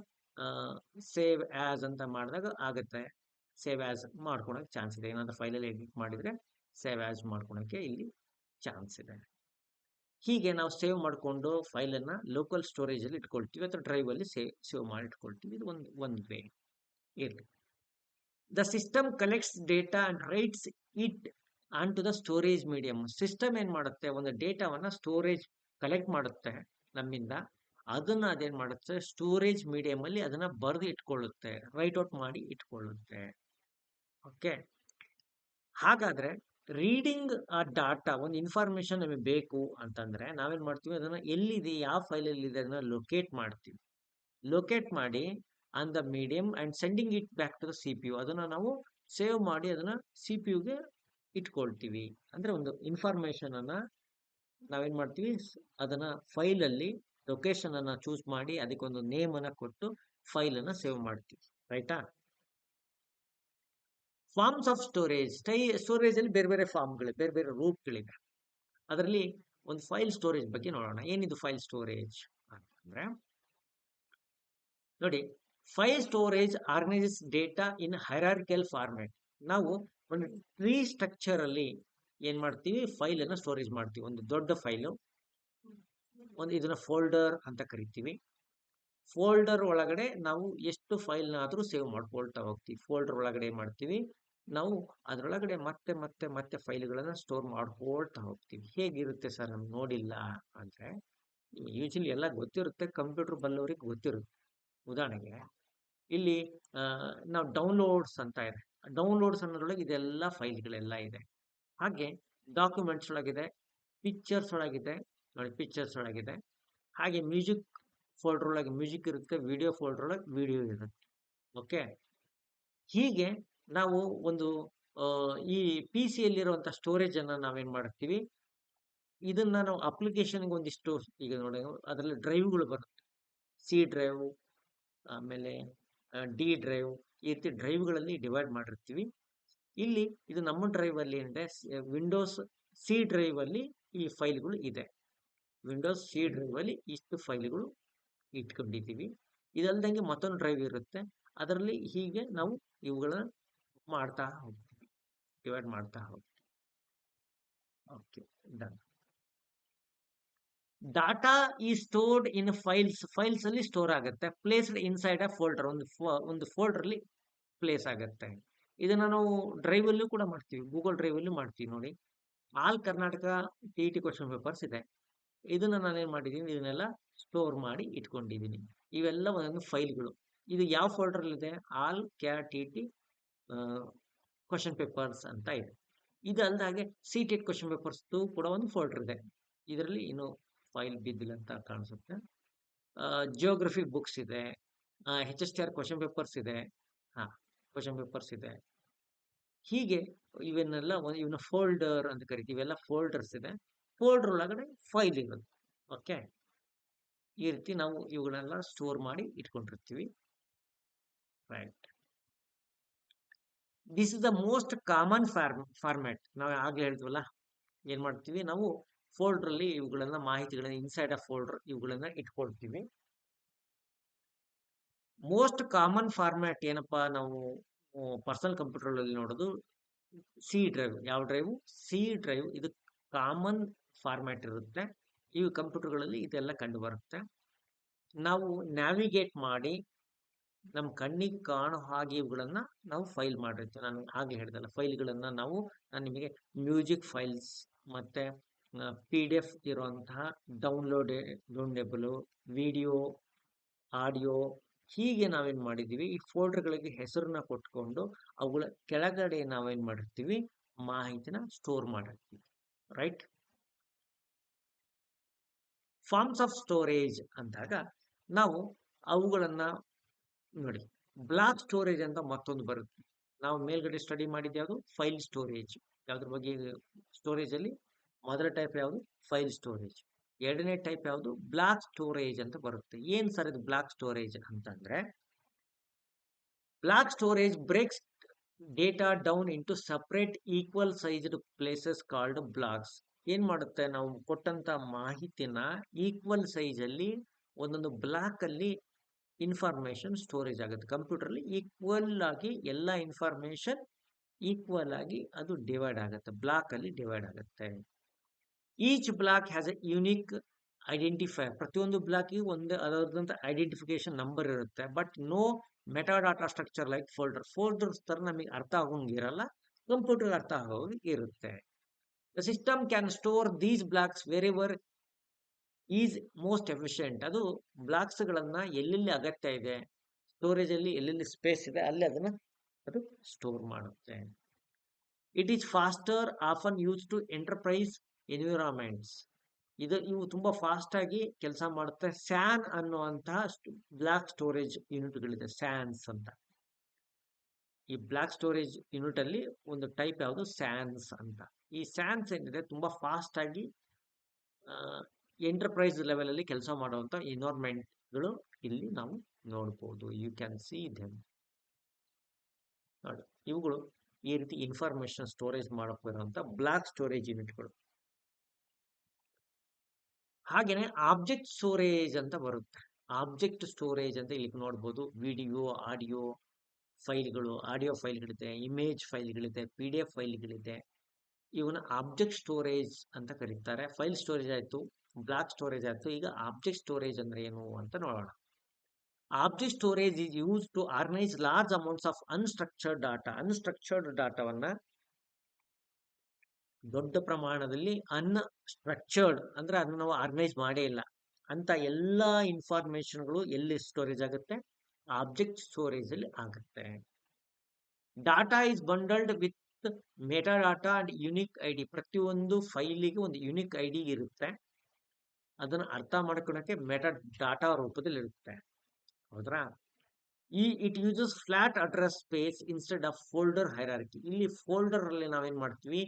ಸೇವ್ ಆಸ್ ಅಂತ ಮಾಡಿದಾಗ ಆಗುತ್ತೆ. ಸೇವ್ ಆಸ್ ಮಾಡ್ಕೊಳಕ್ ಚಾನ್ಸ್ ಇದೆ. ಏನಾದ್ರು ಫೈಲಲ್ಲಿ ಎಡಿಟ್ ಮಾಡಿದ್ರೆ ಸೇವ್ ಆಸ್ ಮಾಡ್ಕೊಳಕ್ಕೆ ಇಲ್ಲಿ ಚಾನ್ಸ್ ಇದೆ. ಹೀಗೆ ನಾವು ಸೇವ್ ಮಾಡಿಕೊಂಡು ಫೈಲನ್ನು ಲೋಕಲ್ ಸ್ಟೋರೇಜ್ ಅಲ್ಲಿ ಇಟ್ಕೊಳ್ತೀವಿ, ಅಥವಾ ಡ್ರೈವ್ ಅಲ್ಲಿ ಸೇವ್ ಮಾಡಿ ಇಟ್ಕೊಳ್ತೀವಿ. ಇದು ಒಂದು ವೇ ಇರಲಿ. The system collects data and writes it on to the storage medium. System ಏನ್ ಮಾಡುತ್ತೆ, ಒಂದು ಡೇಟಾವನ್ನ ಸ್ಟೋರೇಜ್ ಕಲೆಕ್ಟ್ ಮಾಡುತ್ತೆ ನಮ್ಮಿಂದ. ಅದನ್ನ ಅದೇನ್ ಮಾಡುತ್ತೆ, ಸ್ಟೋರೇಜ್ ಮೀಡಿಯಂ ಅಲ್ಲಿ ಅದನ್ನ ಬರೆದು ಇಟ್ಕೊಳ್ಳುತ್ತೆ, ರೈಟ್ ಔಟ್ ಮಾಡಿ ಇಟ್ಕೊಳ್ಳುತ್ತೆ. ಓಕೆ, ಹಾಗಾದ್ರೆ ರೀಡಿಂಗ್ ಆ ಡಾಟಾ, ಒಂದು ಇನ್ಫಾರ್ಮೇಶನ್ ನಮಗೆ ಬೇಕು ಅಂತಂದ್ರೆ ನಾವೇನ್ ಮಾಡ್ತೀವಿ, ಅದನ್ನ ಎಲ್ಲಿದೆ, ಯಾವ ಫೈಲ್ ಅಲ್ಲಿ ಇದೆ ಅದನ್ನ ಲೊಕೇಟ್ ಮಾಡ್ತೀವಿ. ಲೊಕೇಟ್ ಮಾಡಿ on the medium and sending it back to the CPU. ಅದನ್ನ ನಾವು ಸೇವ್ ಮಾಡಿ ಅದನ್ನ CPU ಗೆ ಇಟ್ಕೊಳ್ತೀವಿ. ಅಂದ್ರೆ ಒಂದು ಇನ್ಫಾರ್ಮೇಶನ್ ಅನ್ನ ನಾವೇನ್ ಮಾಡ್ತೀವಿ, ಅದನ್ನ ಫೈಲ್ ಅಲ್ಲಿ ಲೊಕೇಶನ್ ಅನ್ನ ಚೂಸ್ ಮಾಡಿ ಅದಕ್ಕೊಂದು ನೇಮ್ ಅನ್ನ ಕೊಟ್ಟು ಫೈಲ್ ಅನ್ನ ಸೇವ್ ಮಾಡ್ತೀವಿ. ರೈಟಾ? Forms of storage. ಸ್ಟೋರೇಜ್ ಅಲ್ಲಿ ಬೇರೆ ಬೇರೆ ಫಾರ್ಮ್ಗಳು, ಬೇರೆ ಬೇರೆ ರೂಟ್ಗಳಿವೆ. ಅದರಲ್ಲಿ ಒಂದು ಫೈಲ್ ಸ್ಟೋರೇಜ್ ಬಗ್ಗೆ ನೋಡೋಣ. ಏನಿದು ಫೈಲ್ ಸ್ಟೋರೇಜ್ ಅಂತಂದ್ರೆ, ನೋಡಿ, ಫೈಲ್ ಸ್ಟೋರೇಜ್ ಆರ್ಗನೈಸಸ್ ಡೇಟಾ ಇನ್ ಹೈರಾರ್ಕಿಕಲ್ ಫಾರ್ಮ್ಯಾಟ್. ನಾವು ಒಂದು ಟ್ರೀ ಸ್ಟ್ರಕ್ಚರ್ ಅಲ್ಲಿ ಏನ್ ಮಾಡ್ತೀವಿ, ಫೈಲ್ ಅನ್ನ ಸ್ಟೋರೇಜ್ ಮಾಡ್ತೀವಿ. ಒಂದು ದೊಡ್ಡ ಫೈಲು, ಇದನ್ನ ಫೋಲ್ಡರ್ ಅಂತ ಕರಿತೀವಿ. ಫೋಲ್ಡರ್ ಒಳಗಡೆ ನಾವು ಎಷ್ಟು ಫೈಲ್ನಾದ್ರೂ ಸೇವ್ ಮಾಡ್ಕೊಳ್ತಾ ಹೋಗ್ತೀವಿ. ಫೋಲ್ಡರ್ ಒಳಗಡೆ ಮಾಡ್ತೀವಿ ನಾವು, ಅದರೊಳಗಡೆ ಮತ್ತೆ ಮತ್ತೆ ಮತ್ತೆ ಫೈಲ್ಗಳನ್ನ ಸ್ಟೋರ್ ಮಾಡ್ಕೊಳ್ತಾ ಹೋಗ್ತೀವಿ. ಹೇಗಿರುತ್ತೆ ಸರ್, ನಮ್ಗೆ ನೋಡಿಲ್ಲ ಅಂದ್ರೆ, ಯೂಶಲಿ ಎಲ್ಲ ಗೊತ್ತಿರುತ್ತೆ, ಕಂಪ್ಯೂಟರ್ ಬಲ್ಲವರಿಗೆ ಗೊತ್ತಿರುತ್ತೆ. ಉದಾಹರಣೆಗೆ ಇಲ್ಲಿ ನಾವು ಡೌನ್ಲೋಡ್ಸ್ ಅಂತ ಇದೆ. ಡೌನ್ಲೋಡ್ಸ್ ಅನ್ನೋದ್ರೊಳಗೆ ಇದೆಲ್ಲ ಫೈಲ್ಗಳೆಲ್ಲ ಇದೆ. ಹಾಗೆ ಡಾಕ್ಯುಮೆಂಟ್ಸ್ ಒಳಗಿದೆ, ಪಿಕ್ಚರ್ಸ್ ಒಳಗಿದೆ. ನೋಡಿ, ಪಿಕ್ಚರ್ಸ್ ಒಳಗಿದೆ. ಹಾಗೆ ಮ್ಯೂಸಿಕ್ ಫೋಲ್ಡರ್ ಒಳಗೆ ಮ್ಯೂಸಿಕ್ ಇರುತ್ತೆ, ವಿಡಿಯೋ ಫೋಲ್ಡರ್ ಒಳಗೆ ವಿಡಿಯೋ ಇರುತ್ತೆ. ಓಕೆ, ಹೀಗೆ ನಾವು ಒಂದು ಈ PC ಯಲ್ಲಿರುವಂತಹ ಸ್ಟೋರೇಜ್ ಅನ್ನ ನಾವೇನ್ ಮಾಡ್ತೀವಿ, ಇದನ್ನ ನಾವು ಅಪ್ಲಿಕೇಶನ್ಗೆ ಒಂದಿಷ್ಟು, ಈಗ ನೋಡಿ ಅದರಲ್ಲಿ ಡ್ರೈವ್ಗಳು ಬರುತ್ತೆ. C ಡ್ರೈವ್, ಆಮೇಲೆ D ಡ್ರೈವ್, ಈ ರೀತಿ ಡ್ರೈವ್ಗಳಲ್ಲಿ ಡಿವೈಡ್ ಮಾಡಿರ್ತೀವಿ. ಇಲ್ಲಿ ಇದು ನಮ್ಮ ಡ್ರೈವ್ ಅಲ್ಲಿ ಏನಿದೆ, ವಿಂಡೋಸ್ C ಡ್ರೈವ್ ಅಲ್ಲಿ ಈ ಫೈಲ್ಗಳು ಇದೆ. ವಿಂಡೋಸ್ C ಡ್ರೈವ್ ಅಲ್ಲಿ ಇಷ್ಟು ಫೈಲ್ಗಳು ಇಟ್ಕೊಂಡಿದ್ದೀವಿ. ಇದಲ್ದಂಗೆ ಮತ್ತೊಂದು ಡ್ರೈವ್ ಇರುತ್ತೆ, ಅದರಲ್ಲಿ ಹೀಗೆ ನಾವು ಇವುಗಳನ್ನ ಮಾಡ್ತಾ ಹೋಗ್ತೀವಿ, ಡಿವೈಡ್ ಮಾಡ್ತಾ ಹೋಗ್ತೀವಿ. Okay, done. ಡಾಟಾ ಈ ಸ್ಟೋರ್ಡ್ ಇನ್ ಫೈಲ್ಸ್ ಅಲ್ಲಿ ಸ್ಟೋರ್ ಆಗುತ್ತೆ. ಪ್ಲೇಸ್ಡ್ ಇನ್ಸೈಡ್ ಅ ಫೋಲ್ಡರ್, ಒಂದು ಫೋಲ್ಡರ್ ಅಲ್ಲಿ ಪ್ಲೇಸ್ ಆಗುತ್ತೆ. ಇದನ್ನ ನಾವು ಡ್ರೈವ್ ಅಲ್ಲೂ ಕೂಡ ಮಾಡ್ತೀವಿ, ಗೂಗಲ್ ಡ್ರೈವ್ ಅಲ್ಲೂ ಮಾಡ್ತೀವಿ. ನೋಡಿ, all Karnataka TET question papers ಇದೆ. ಇದನ್ನ ನಾನೇನ್ ಮಾಡಿದೀನಿ, ಇದನ್ನೆಲ್ಲ ಸ್ಟೋರ್ ಮಾಡಿ ಇಟ್ಕೊಂಡಿದ್ದೀನಿ. ಇವೆಲ್ಲ ಒಂದೊಂದು ಫೈಲ್ಗಳು. ಇದು ಯಾವ ಫೋಲ್ಡರಲ್ಲಿದೆ? ಆಲ್ ಟಿ ಕ್ವಶನ್ ಪೇಪರ್ಸ್ ಅಂತ ಇದೆ. ಇದಲ್ದಾಗೆ ಸೀಟೆಡ್ ಕ್ವಶನ್ ಪೇಪರ್ಸ್ ಕೂಡ ಒಂದು ಫೋಲ್ಡರ್ ಇದೆ. ಇದರಲ್ಲಿ ಇನ್ನು ಫೈಲ್ ಬಿದ್ದಿಲ್ಲ ಅಂತ ಕಾಣಿಸುತ್ತೆ. ಜಿಯೋಗ್ರಫಿ ಬುಕ್ಸ್ ಇದೆ, HSTR ಕ್ವಶನ್ ಪೇಪರ್ಸ್ ಇದೆ, ಕ್ವಶನ್ ಪೇಪರ್ಸ್ ಇದೆ. ಹೀಗೆ ಇವನ್ನೆಲ್ಲ ಇವನ್ನ ಫೋಲ್ಡರ್ ಅಂತ ಕರಿತೀವಿ. ಇವೆಲ್ಲ ಫೋಲ್ಡರ್ಸ್ ಇದೆ. ಫೋಲ್ಡರ್ ಒಳಗಡೆ ಫೈಲ್ ಇರುತ್ತೆ. ಓಕೆ, ಈ ರೀತಿ ನಾವು ಇವುಗಳನ್ನೆಲ್ಲ ಸ್ಟೋರ್ ಮಾಡಿ ಇಟ್ಕೊಂಡಿರ್ತೀವಿ. Right, this is the most common format. ನಾವು ಆಗ್ಲೇ ಹೇಳ್ತೀವಲ್ಲ, ಏನ್ ಮಾಡ್ತೀವಿ ನಾವು ಫೋಲ್ಡರ್ ಅಲ್ಲಿ ಇವುಗಳನ್ನ ಮಾಹಿತಿಗಳನ್ನ ಇನ್ಸೈಡ್ ಆಫ್ ಫೋಲ್ಡರ್ ಇವುಗಳನ್ನ ಇಟ್ಕೊಳ್ತೀವಿ. ಮೋಸ್ಟ್ ಕಾಮನ್ ಫಾರ್ಮ್ಯಾಟ್ ಏನಪ್ಪಾ ನಾವು ಪರ್ಸನಲ್ ಕಂಪ್ಯೂಟರ್ ಅಲ್ಲಿ ನೋಡೋದು ಸಿ ಡ್ರೈವ್. ಯಾವ ಡ್ರೈವ್? C drive. ಇದು ಕಾಮನ್ ಫಾರ್ಮ್ಯಾಟ್ ಇರುತ್ತೆ. ಈ ಕಂಪ್ಯೂಟರ್ಗಳಲ್ಲಿ ಇದೆಲ್ಲ ಕಂಡು ಬರುತ್ತೆ. ನಾವು ನ್ಯಾವಿಗೇಟ್ ಮಾಡಿ ನಮ್ಮ ಕಣ್ಣಿಗೆ ಕಾಣೋ ಹಾಗೆ ಇವುಗಳನ್ನ ನಾವು ಫೈಲ್ ಮಾಡಿರ್ತೀವಿ. ನಾನು ಆಗ್ಲೇ ಹೇಳಿದಲ್ಲ, ಫೈಲ್ಗಳನ್ನ ನಾನು ನಿಮಗೆ ಮ್ಯೂಸಿಕ್ ಫೈಲ್ಸ್ ಮತ್ತೆ PDF ಇರುವಂತಹ ಡೌನ್ಲೋಡೇಬಲ್ ವಿಡಿಯೋ, ಆಡಿಯೋ, ಹೀಗೆ ನಾವೇನ್ ಮಾಡಿದೀವಿ ಈ ಫೋಲ್ಡರ್ಗಳಿಗೆ ಹೆಸರನ್ನ ಕೊಟ್ಕೊಂಡು ಅವುಗಳ ಕೆಳಗಡೆ ನಾವೇನ್ ಮಾಡಿರ್ತೀವಿ ಮಾಹಿತಿನ ಸ್ಟೋರ್ ಮಾಡಿರ್ತೀವಿ. ರೈಟ್, ಫಾರ್ಮ್ಸ್ ಆಫ್ ಸ್ಟೋರೇಜ್ ಅಂದಾಗ ನಾವು ಅವುಗಳನ್ನ ನೋಡಿ, ಬ್ಲಾಕ್ ಸ್ಟೋರೇಜ್ ಅಂತ ಮತ್ತೊಂದು ಬರುತ್ತೆ. ನಾವು ಮೇಲ್ಗಡೆ ಸ್ಟಡಿ ಮಾಡಿದ್ದು ಯಾವುದು? File storage. ಯಾವ್ದ್ರ ಬಗ್ಗೆ? ಸ್ಟೋರೇಜ್ ಅಲ್ಲಿ ಮೊದಲ ಟೈಪ್ ಯಾವುದು? File storage. ಎರಡನೇ ಟೈಪ್ ಯಾವುದು? ಬ್ಲಾಕ್ ಸ್ಟೋರೇಜ್ ಅಂತ ಬರುತ್ತೆ. ಏನ್ ಸರ್ ಇದು ಬ್ಲಾಕ್ ಸ್ಟೋರೇಜ್ ಅಂತಂದ್ರೆ, block storage breaks data down into separate equal sized places called blocks. ಏನ್ ಮಾಡುತ್ತೆ? ನಾವು ಕೊಟ್ಟಂತ ಮಾಹಿತಿನ ಈಕ್ವಲ್ ಸೈಜ್ ಅಲ್ಲಿ ಒಂದೊಂದು ಬ್ಲಾಕ್ ಅಲ್ಲಿ ಇನ್ಫಾರ್ಮೇಶನ್ ಸ್ಟೋರೇಜ್ ಆಗುತ್ತೆ. ಕಂಪ್ಯೂಟರ್ ಅಲ್ಲಿ ಈಕ್ವಲ್ ಆಗಿ ಎಲ್ಲ ಇನ್ಫಾರ್ಮೇಶನ್ ಈಕ್ವಲ್ ಆಗಿ ಅದು ಡಿವೈಡ್ ಆಗುತ್ತೆ, ಬ್ಲಾಕ್ ಅಲ್ಲಿ ಡಿವೈಡ್ ಆಗುತ್ತೆ. Each block has a unique identifier. ಪ್ರತಿಯೊಂದು ಬ್ಲಾಕ್ಗೆ ಒಂದು ಅದರದಂತ ಐಡೆಂಟಿಫಿಕೇಶನ್ ನಂಬರ್ ಇರುತ್ತೆ. But no metadata structure like folders ತರ ನಮಗೆ ಅರ್ಥ ಆಗೋಂಗಿರಲ್ಲ, ಕಂಪ್ಯೂಟರ್ ಅರ್ಥ ಆಗೋಗಿ ಇರುತ್ತೆ. The system can store these blocks wherever is most efficient. ಅದು ಬ್ಲಾಕ್ಸ್ ಗಳನ್ನ ಎಲ್ಲೆಲ್ಲಿ ಅಗತ್ಯ ಇದೆ, ಸ್ಟೋರೇಜ್ ಅಲ್ಲಿ ಎಲ್ಲೆಲ್ಲಿ ಸ್ಪೇಸ್ ಇದೆ ಅಲ್ಲಿ ಅದನ್ನ ಅದು ಸ್ಟೋರ್ ಮಾಡುತ್ತೆ. It is faster, often use to enterprise environments. ಇವು ತುಂಬಾ ಫಾಸ್ಟ್ ಆಗಿ ಕೆಲಸ ಮಾಡುತ್ತೆ. ಸ್ಯಾನ್ ಅನ್ನುವಂತಹ ಬ್ಲಾಕ್ ಸ್ಟೋರೇಜ್ ಯೂನಿಟ್ಗಳಿದೆ, ಸ್ಯಾನ್ಸ್ ಅಂತ. ಈ ಬ್ಲಾಕ್ ಸ್ಟೋರೇಜ್ ಯೂನಿಟ್ ಅಲ್ಲಿ ಒಂದು ಟೈಪ್ ಯಾವುದು? ಸ್ಯಾನ್ಸ್ ಅಂತ. ಈ ಸ್ಯಾನ್ಸ್ ಏನಿದೆ ತುಂಬಾ ಫಾಸ್ಟ್ ಆಗಿ ಎಂಟರ್ಪ್ರೈಸ್ ಲೆವೆಲ್ ಅಲ್ಲಿ ಕೆಲಸ ಮಾಡುವಂತ ಎನ್ವಿರಾನ್ಮೆಂಟ್ಗಳು ಇಲ್ಲಿ ನಾವು ನೋಡಬಹುದು. You can see them. ನೋಡಿ, ಇವುಗಳು ಈ ರೀತಿ ಇನ್ಫಾರ್ಮೇಶನ್ ಸ್ಟೋರೇಜ್ ಮಾಡಕ್ ಬರುವಂತ ಬ್ಲಾಕ್ ಸ್ಟೋರೇಜ್ ಯೂನಿಟ್ಗಳು. ಹಾಗೇನೆ ಆಬ್ಜೆಕ್ಟ್ ಸ್ಟೋರೇಜ್ ಅಂತ ಬರುತ್ತೆ. ಆಬ್ಜೆಕ್ಟ್ ಸ್ಟೋರೇಜ್ ಅಂತ ಇಲ್ಲಿ ನೋಡ್ಬೋದು. ವಿಡಿಯೋ, ಆಡಿಯೋ ಫೈಲ್ಗಳು, ಆಡಿಯೋ ಫೈಲ್ಗಳಿದೆ, ಇಮೇಜ್ ಫೈಲ್ಗಳಿದೆ, PDF ಫೈಲ್ಗಳಿದೆ. ಇವನ್ನ ಆಬ್ಜೆಕ್ಟ್ ಸ್ಟೋರೇಜ್ ಅಂತ ಕರೀತಾರೆ. ಫೈಲ್ ಸ್ಟೋರೇಜ್ ಆಯ್ತು, ಬ್ಲಾಕ್ ಸ್ಟೋರೇಜ್ ಆಯ್ತು. ಈಗ ಆಬ್ಜೆಕ್ಟ್ ಸ್ಟೋರೇಜ್ ಅಂದ್ರೆ ಏನು ಅಂತ ನೋಡೋಣ. Object storage is use to organise large amounts of unstructured data. Unstructured ಡಾಟಾವನ್ನ ದೊಡ್ಡ ಪ್ರಮಾಣದಲ್ಲಿ ಅನ್ಸ್ಟ್ರಕ್ಚರ್ಡ್ ಅಂದ್ರೆ ಅದನ್ನ ನಾವು ಆರ್ಗನೈಸ್ ಮಾಡೇ ಇಲ್ಲ ಅಂತ ಎಲ್ಲಾ ಇನ್ಫಾರ್ಮೇಶನ್ಗಳು ಎಲ್ಲಿ ಸ್ಟೋರೇಜ್ ಆಗುತ್ತೆ? ಆಬ್ಜೆಕ್ಟ್ ಸ್ಟೋರೇಜ್ ಅಲ್ಲಿ ಆಗುತ್ತೆ. Data is bundled with meta data and unique ID. ಪ್ರತಿಯೊಂದು ಫೈಲಿಗೆ ಒಂದು ಯುನಿಕ್ ಐಡಿ ಇರುತ್ತೆ. ಅದನ್ನ ಅರ್ಥ ಮಾಡ್ಕೊಳಕ್ಕೆ ಮೆಟಾ ಡಾಟಾ ರೂಪದಲ್ಲಿ ಇರುತ್ತೆ. ಹೌದ್ರಾ? It uses flat address space instead of folder hierarchy. ಇಲ್ಲಿ ಫೋಲ್ಡರ್ ಅಲ್ಲಿ ನಾವೇನ್ ಮಾಡ್ತೀವಿ,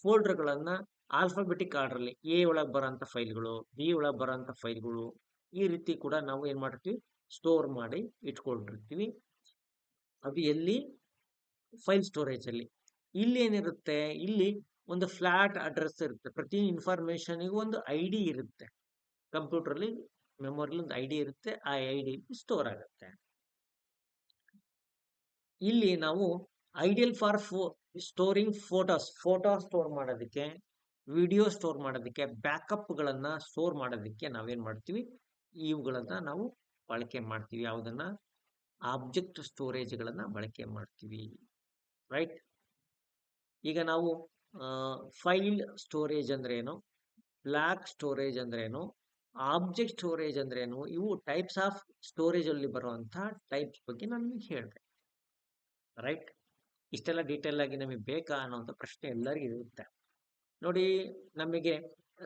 ಫೋಲ್ಡರ್ಗಳನ್ನ ಆಲ್ಫಾಬೆಟಿಕ್ ಆರ್ಡರ್ ಅಲ್ಲಿ A ಒಳಗೆ ಬರೋಂಥ ಫೈಲ್ಗಳು, B ಒಳಗೆ ಬರೋಂಥ ಫೈಲ್ಗಳು, ಈ ರೀತಿ ಕೂಡ ನಾವು ಏನ್ ಮಾಡಿರ್ತೀವಿ, ಸ್ಟೋರ್ ಮಾಡಿ ಇಟ್ಕೊಂಡಿರ್ತೀವಿ. ಅದು ಎಲ್ಲಿ? ಫೈಲ್ ಸ್ಟೋರೇಜ್ ಅಲ್ಲಿ. ಇಲ್ಲಿ ಏನಿರುತ್ತೆ? ಇಲ್ಲಿ ಒಂದು ಫ್ಲಾಟ್ ಅಡ್ರೆಸ್ ಇರುತ್ತೆ. ಪ್ರತಿ ಇನ್ಫಾರ್ಮೇಶನ್ಗೂ ಒಂದು ID ಇರುತ್ತೆ. ಕಂಪ್ಯೂಟರ್ ಅಲ್ಲಿ ಮೆಮೊರಿ ಒಂದು ID ಇರುತ್ತೆ. ಆ ID ಸ್ಟೋರ್ ಆಗುತ್ತೆ. ಇಲ್ಲಿ ನಾವು ideal for storing photo store ಮಾಡೋದಕ್ಕೆ, ವಿಡಿಯೋ ಸ್ಟೋರ್ ಮಾಡೋದಕ್ಕೆ, ಬ್ಯಾಕಪ್ ಗಳನ್ನ ಸ್ಟೋರ್ ಮಾಡೋದಕ್ಕೆ ನಾವೇನ್ ಮಾಡ್ತೀವಿ, ಇವುಗಳನ್ನ ನಾವು ಬಳಕೆ ಮಾಡ್ತೀವಿ. ಯಾವುದನ್ನ? ಆಬ್ಜೆಕ್ಟ್ ಸ್ಟೋರೇಜ್ ಗಳನ್ನ ಬಳಕೆ ಮಾಡ್ತೀವಿ. ರೈಟ್, ಈಗ ನಾವು ಫೈಲ್ ಸ್ಟೋರೇಜ್ ಅಂದ್ರೆ ಏನು, ಬ್ಲಾಕ್ ಸ್ಟೋರೇಜ್ ಅಂದ್ರೆ ಏನು, ಆಬ್ಜೆಕ್ಟ್ ಸ್ಟೋರೇಜ್ ಅಂದ್ರೇನು, ಇವು ಟೈಪ್ಸ್ ಆಫ್ ಸ್ಟೋರೇಜ್ ಅಲ್ಲಿ ಬರುವಂತಹ ಟೈಪ್ಸ್ ಬಗ್ಗೆ ನಾನು ನಿಮಗೆ ಹೇಳಿದೆ. ರೈಟ್, ಇಷ್ಟೆಲ್ಲ ಡೀಟೇಲ್ ಆಗಿ ನಮಗೆ ಬೇಕಾ ಅನ್ನೋಂಥ ಪ್ರಶ್ನೆ ಎಲ್ಲರಿಗೂ ಇರುತ್ತೆ. ನೋಡಿ, ನಮಗೆ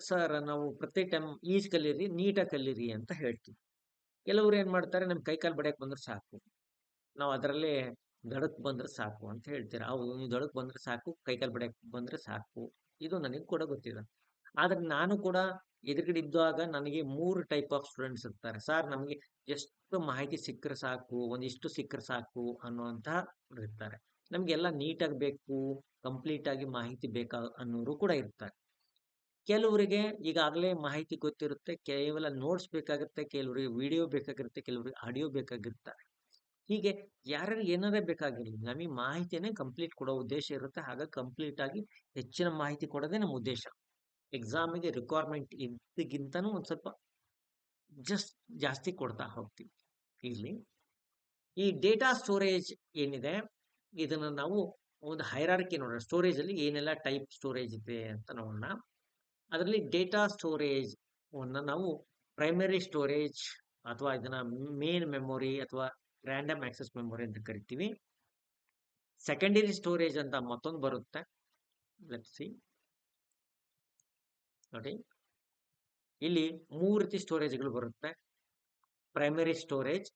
ಸರ್ ನಾವು ಪ್ರತಿ ಟೈಮ್ ಈಜ್ ಕಲೀರಿ, ನೀಟಾಗಿ ಕಲೀರಿ ಅಂತ ಹೇಳ್ತೀವಿ. ಕೆಲವರು ಏನ್ ಮಾಡ್ತಾರೆ, ನಮ್ ಕೈಕಾಲು ಬಡಿಯಕ್ ಬಂದ್ರೆ ಸಾಕು, ನಾವು ಅದರಲ್ಲೇ ದಡಕ್ ಬಂದ್ರೆ ಸಾಕು ಅಂತ ಹೇಳ್ತೀರಾ. ಹೌದು, ನೀವು ದಡಕ್ ಬಂದ್ರೆ ಸಾಕು, ಕೈಕಾಲು ಬಡಿಯಕ್ ಬಂದ್ರೆ ಸಾಕು, ಇದು ನನಗೆ ಕೂಡ ಗೊತ್ತಿದೆ. ಆದ್ರೆ ನಾನು ಕೂಡ ಎದುರುಗಡೆ ಇದ್ದಾಗ ನನಗೆ 3 ಟೈಪ್ ಆಫ್ ಸ್ಟೂಡೆಂಟ್ಸ್ ಇರ್ತಾರೆ. ಸರ್ ನಮಗೆ ಎಷ್ಟು ಮಾಹಿತಿ ಸಿಕ್ಕರೆ ಸಾಕು, ಒಂದಿಷ್ಟು ಸಿಕ್ಕರೆ ಸಾಕು ಅನ್ನುವಂತಹ ಇರ್ತಾರೆ. ನಮ್ಗೆಲ್ಲ ನೀಟಾಗಿ ಬೇಕು, ಕಂಪ್ಲೀಟ್ ಆಗಿ ಮಾಹಿತಿ ಬೇಕಾ ಅನ್ನೋರು ಕೂಡ ಇರ್ತಾರೆ. ಕೆಲವರಿಗೆ ಈಗಾಗಲೇ ಮಾಹಿತಿ ಗೊತ್ತಿರುತ್ತೆ, ಕೇವಲ ನೋಟ್ಸ್ ಬೇಕಾಗುತ್ತೆ, ಕೆಲವರಿಗೆ ವಿಡಿಯೋ ಬೇಕಾಗಿರುತ್ತೆ, ಕೆಲವರಿಗೆ ಆಡಿಯೋ ಬೇಕಾಗಿರ್ತಾರೆ. ಹೀಗೆ ಯಾರ್ಯಾರು ಏನಾರೇ ಬೇಕಾಗಿರಲಿ, ನಮಗೆ ಮಾಹಿತಿಯನ್ನೇ ಕಂಪ್ಲೀಟ್ ಕೊಡೋ ಉದ್ದೇಶ ಇರುತ್ತೆ. ಹಾಗಾಗಿ ಕಂಪ್ಲೀಟ್ ಆಗಿ ಹೆಚ್ಚಿನ ಮಾಹಿತಿ ಕೊಡೋದೇ ನಮ್ಮ ಉದ್ದೇಶ. ಎಕ್ಸಾಮಿಗೆ ರಿಕ್ವೈರ್ಮೆಂಟ್ ಇದ್ದಕ್ಕಿಂತನೂ ಒಂದು ಸ್ವಲ್ಪ ಜಾಸ್ತಿ ಕೊಡ್ತಾ ಹೋಗ್ತೀವಿ. ಇಲ್ಲಿ ಈ ಡೇಟಾ ಸ್ಟೋರೇಜ್ ಏನಿದೆ, ಇದನ್ನ ನಾವು ಒಂದು ಹೈರಾರ್ಕಿ ನೋಡೋಣ. ಸ್ಟೋರೇಜ್ ಅಲ್ಲಿ ಏನೆಲ್ಲ ಟೈಪ್ ಸ್ಟೋರೇಜ್ ಇದೆ ಅಂತ ನೋಡೋಣ. ಅದರಲ್ಲಿ ಡೇಟಾ ಸ್ಟೋರೇಜ್ ನಾವು ಪ್ರೈಮರಿ ಸ್ಟೋರೇಜ್ ಅಥವಾ ಇದನ್ನ ಮೇನ್ ಮೆಮೊರಿ ಅಥವಾ ರ್ಯಾಂಡಮ್ ಆಕ್ಸೆಸ್ ಮೆಮೊರಿ ಅಂತ ಕರಿತೀವಿ. ಸೆಕೆಂಡರಿ ಸ್ಟೋರೇಜ್ ಅಂತ ಮತ್ತೊಂದು ಬರುತ್ತೆ. ಲೆಟ್ಸ್ ಸಿ, ನೋಡಿ ಇಲ್ಲಿ 3 ರೀತಿ ಸ್ಟೋರೇಜ್ಗಳು ಬರುತ್ತೆ. ಪ್ರೈಮರಿ ಸ್ಟೋರೇಜ್,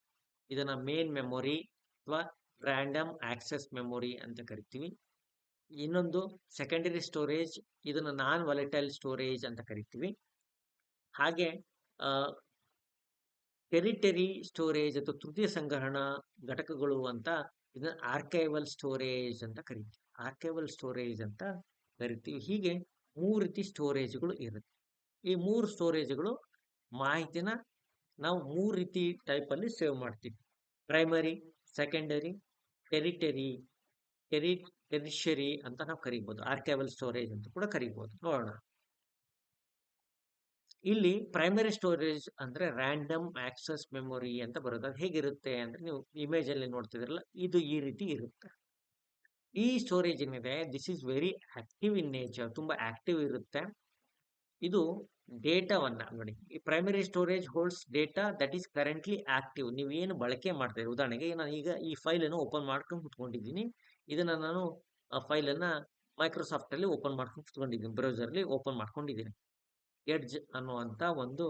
ಇದನ್ನ ಮೇನ್ ಮೆಮೊರಿ ಅಥವಾ ರ್ಯಾಂಡಮ್ ಆಕ್ಸೆಸ್ ಮೆಮೊರಿ ಅಂತ ಕರಿತೀವಿ. ಇನ್ನೊಂದು ಸೆಕೆಂಡರಿ ಸ್ಟೋರೇಜ್, ಇದನ್ನ ನಾನ್ ವಾಲಟೈಲ್ ಸ್ಟೋರೇಜ್ ಅಂತ ಕರಿತೀವಿ. ಹಾಗೆ ಟೆರಿಟರಿ ಸ್ಟೋರೇಜ್ ಅಥವಾ ತೃತೀಯ ಸಂಗ್ರಹಣಾ ಘಟಕಗಳು ಅಂತ ಇದನ್ನ ಆರ್ಕೈವಲ್ ಸ್ಟೋರೇಜ್ ಅಂತ ಕರಿತೀವಿ. ಆರ್ಕೈವಲ್ ಸ್ಟೋರೇಜ್ ಅಂತ ಕರಿತೀವಿ. ಹೀಗೆ 3 ರೀತಿ ಸ್ಟೋರೇಜ್ಗಳು ಇರುತ್ತೆ. ಈ 3 ಸ್ಟೋರೇಜ್ಗಳು ಮಾಹಿತಿನ ನಾವು 3 ರೀತಿ ಟೈಪ್ ಅಲ್ಲಿ ಸೇವ್ ಮಾಡ್ತೀವಿ. ಪ್ರೈಮರಿ, ಸೆಕೆಂಡರಿ, ಟೆರಿಷರಿ ಅಂತ ನಾವು ಕರಿಬಹುದು. ಆರ್ಕೈವಲ್ ಸ್ಟೋರೇಜ್ ಅಂತ ಕೂಡ ಕರಿಬಹುದು. ನೋಡೋಣ, ಇಲ್ಲಿ ಪ್ರೈಮರಿ ಸ್ಟೋರೇಜ್ ಅಂದ್ರೆ ರ್ಯಾಂಡಮ್ ಆಕ್ಸೆಸ್ ಮೆಮೊರಿ ಅಂತ ಬರುತ್ತೆ. ಅದು ಹೇಗಿರುತ್ತೆ ಅಂದ್ರೆ, ನೀವು ಇಮೇಜ್ ಅಲ್ಲಿ ನೋಡ್ತಿದ್ರಲ್ಲ, ಇದು ಈ ರೀತಿ ಇರುತ್ತೆ. ಈ ಸ್ಟೋರೇಜ್ ಏನಿದೆ, this is very active in nature, ತುಂಬಾ ಆಕ್ಟಿವ್ ಇರುತ್ತೆ. ಇದು ಡೇಟಾವನ್ನ ನೋಡಿ, ಈ primary storage holds data that is currently active. ನೀವೇನು ಬಳಕೆ ಮಾಡ್ತೀರಿ, ಉದಾಹರಣೆಗೆ ನಾನು ಈಗ ಈ ಫೈಲ್ ಅನ್ನು ಓಪನ್ ಮಾಡ್ಕೊಂಡು ಕುತ್ಕೊಂಡಿದ್ದೀನಿ. ಇದನ್ನ ನಾನು ಫೈಲ್ ಅನ್ನ ಮೈಕ್ರೋಸಾಫ್ಟ್ ಅಲ್ಲಿ ಓಪನ್ ಮಾಡ್ಕೊಂಡು ಕುತ್ಕೊಂಡಿದ್ದೀನಿ, ಬ್ರೌಸರ್ ಅಲ್ಲಿ ಓಪನ್ ಮಾಡ್ಕೊಂಡಿದ್ದೀನಿ. ಎಡ್ಜ್ ಅನ್ನುವಂತ ಒಂದು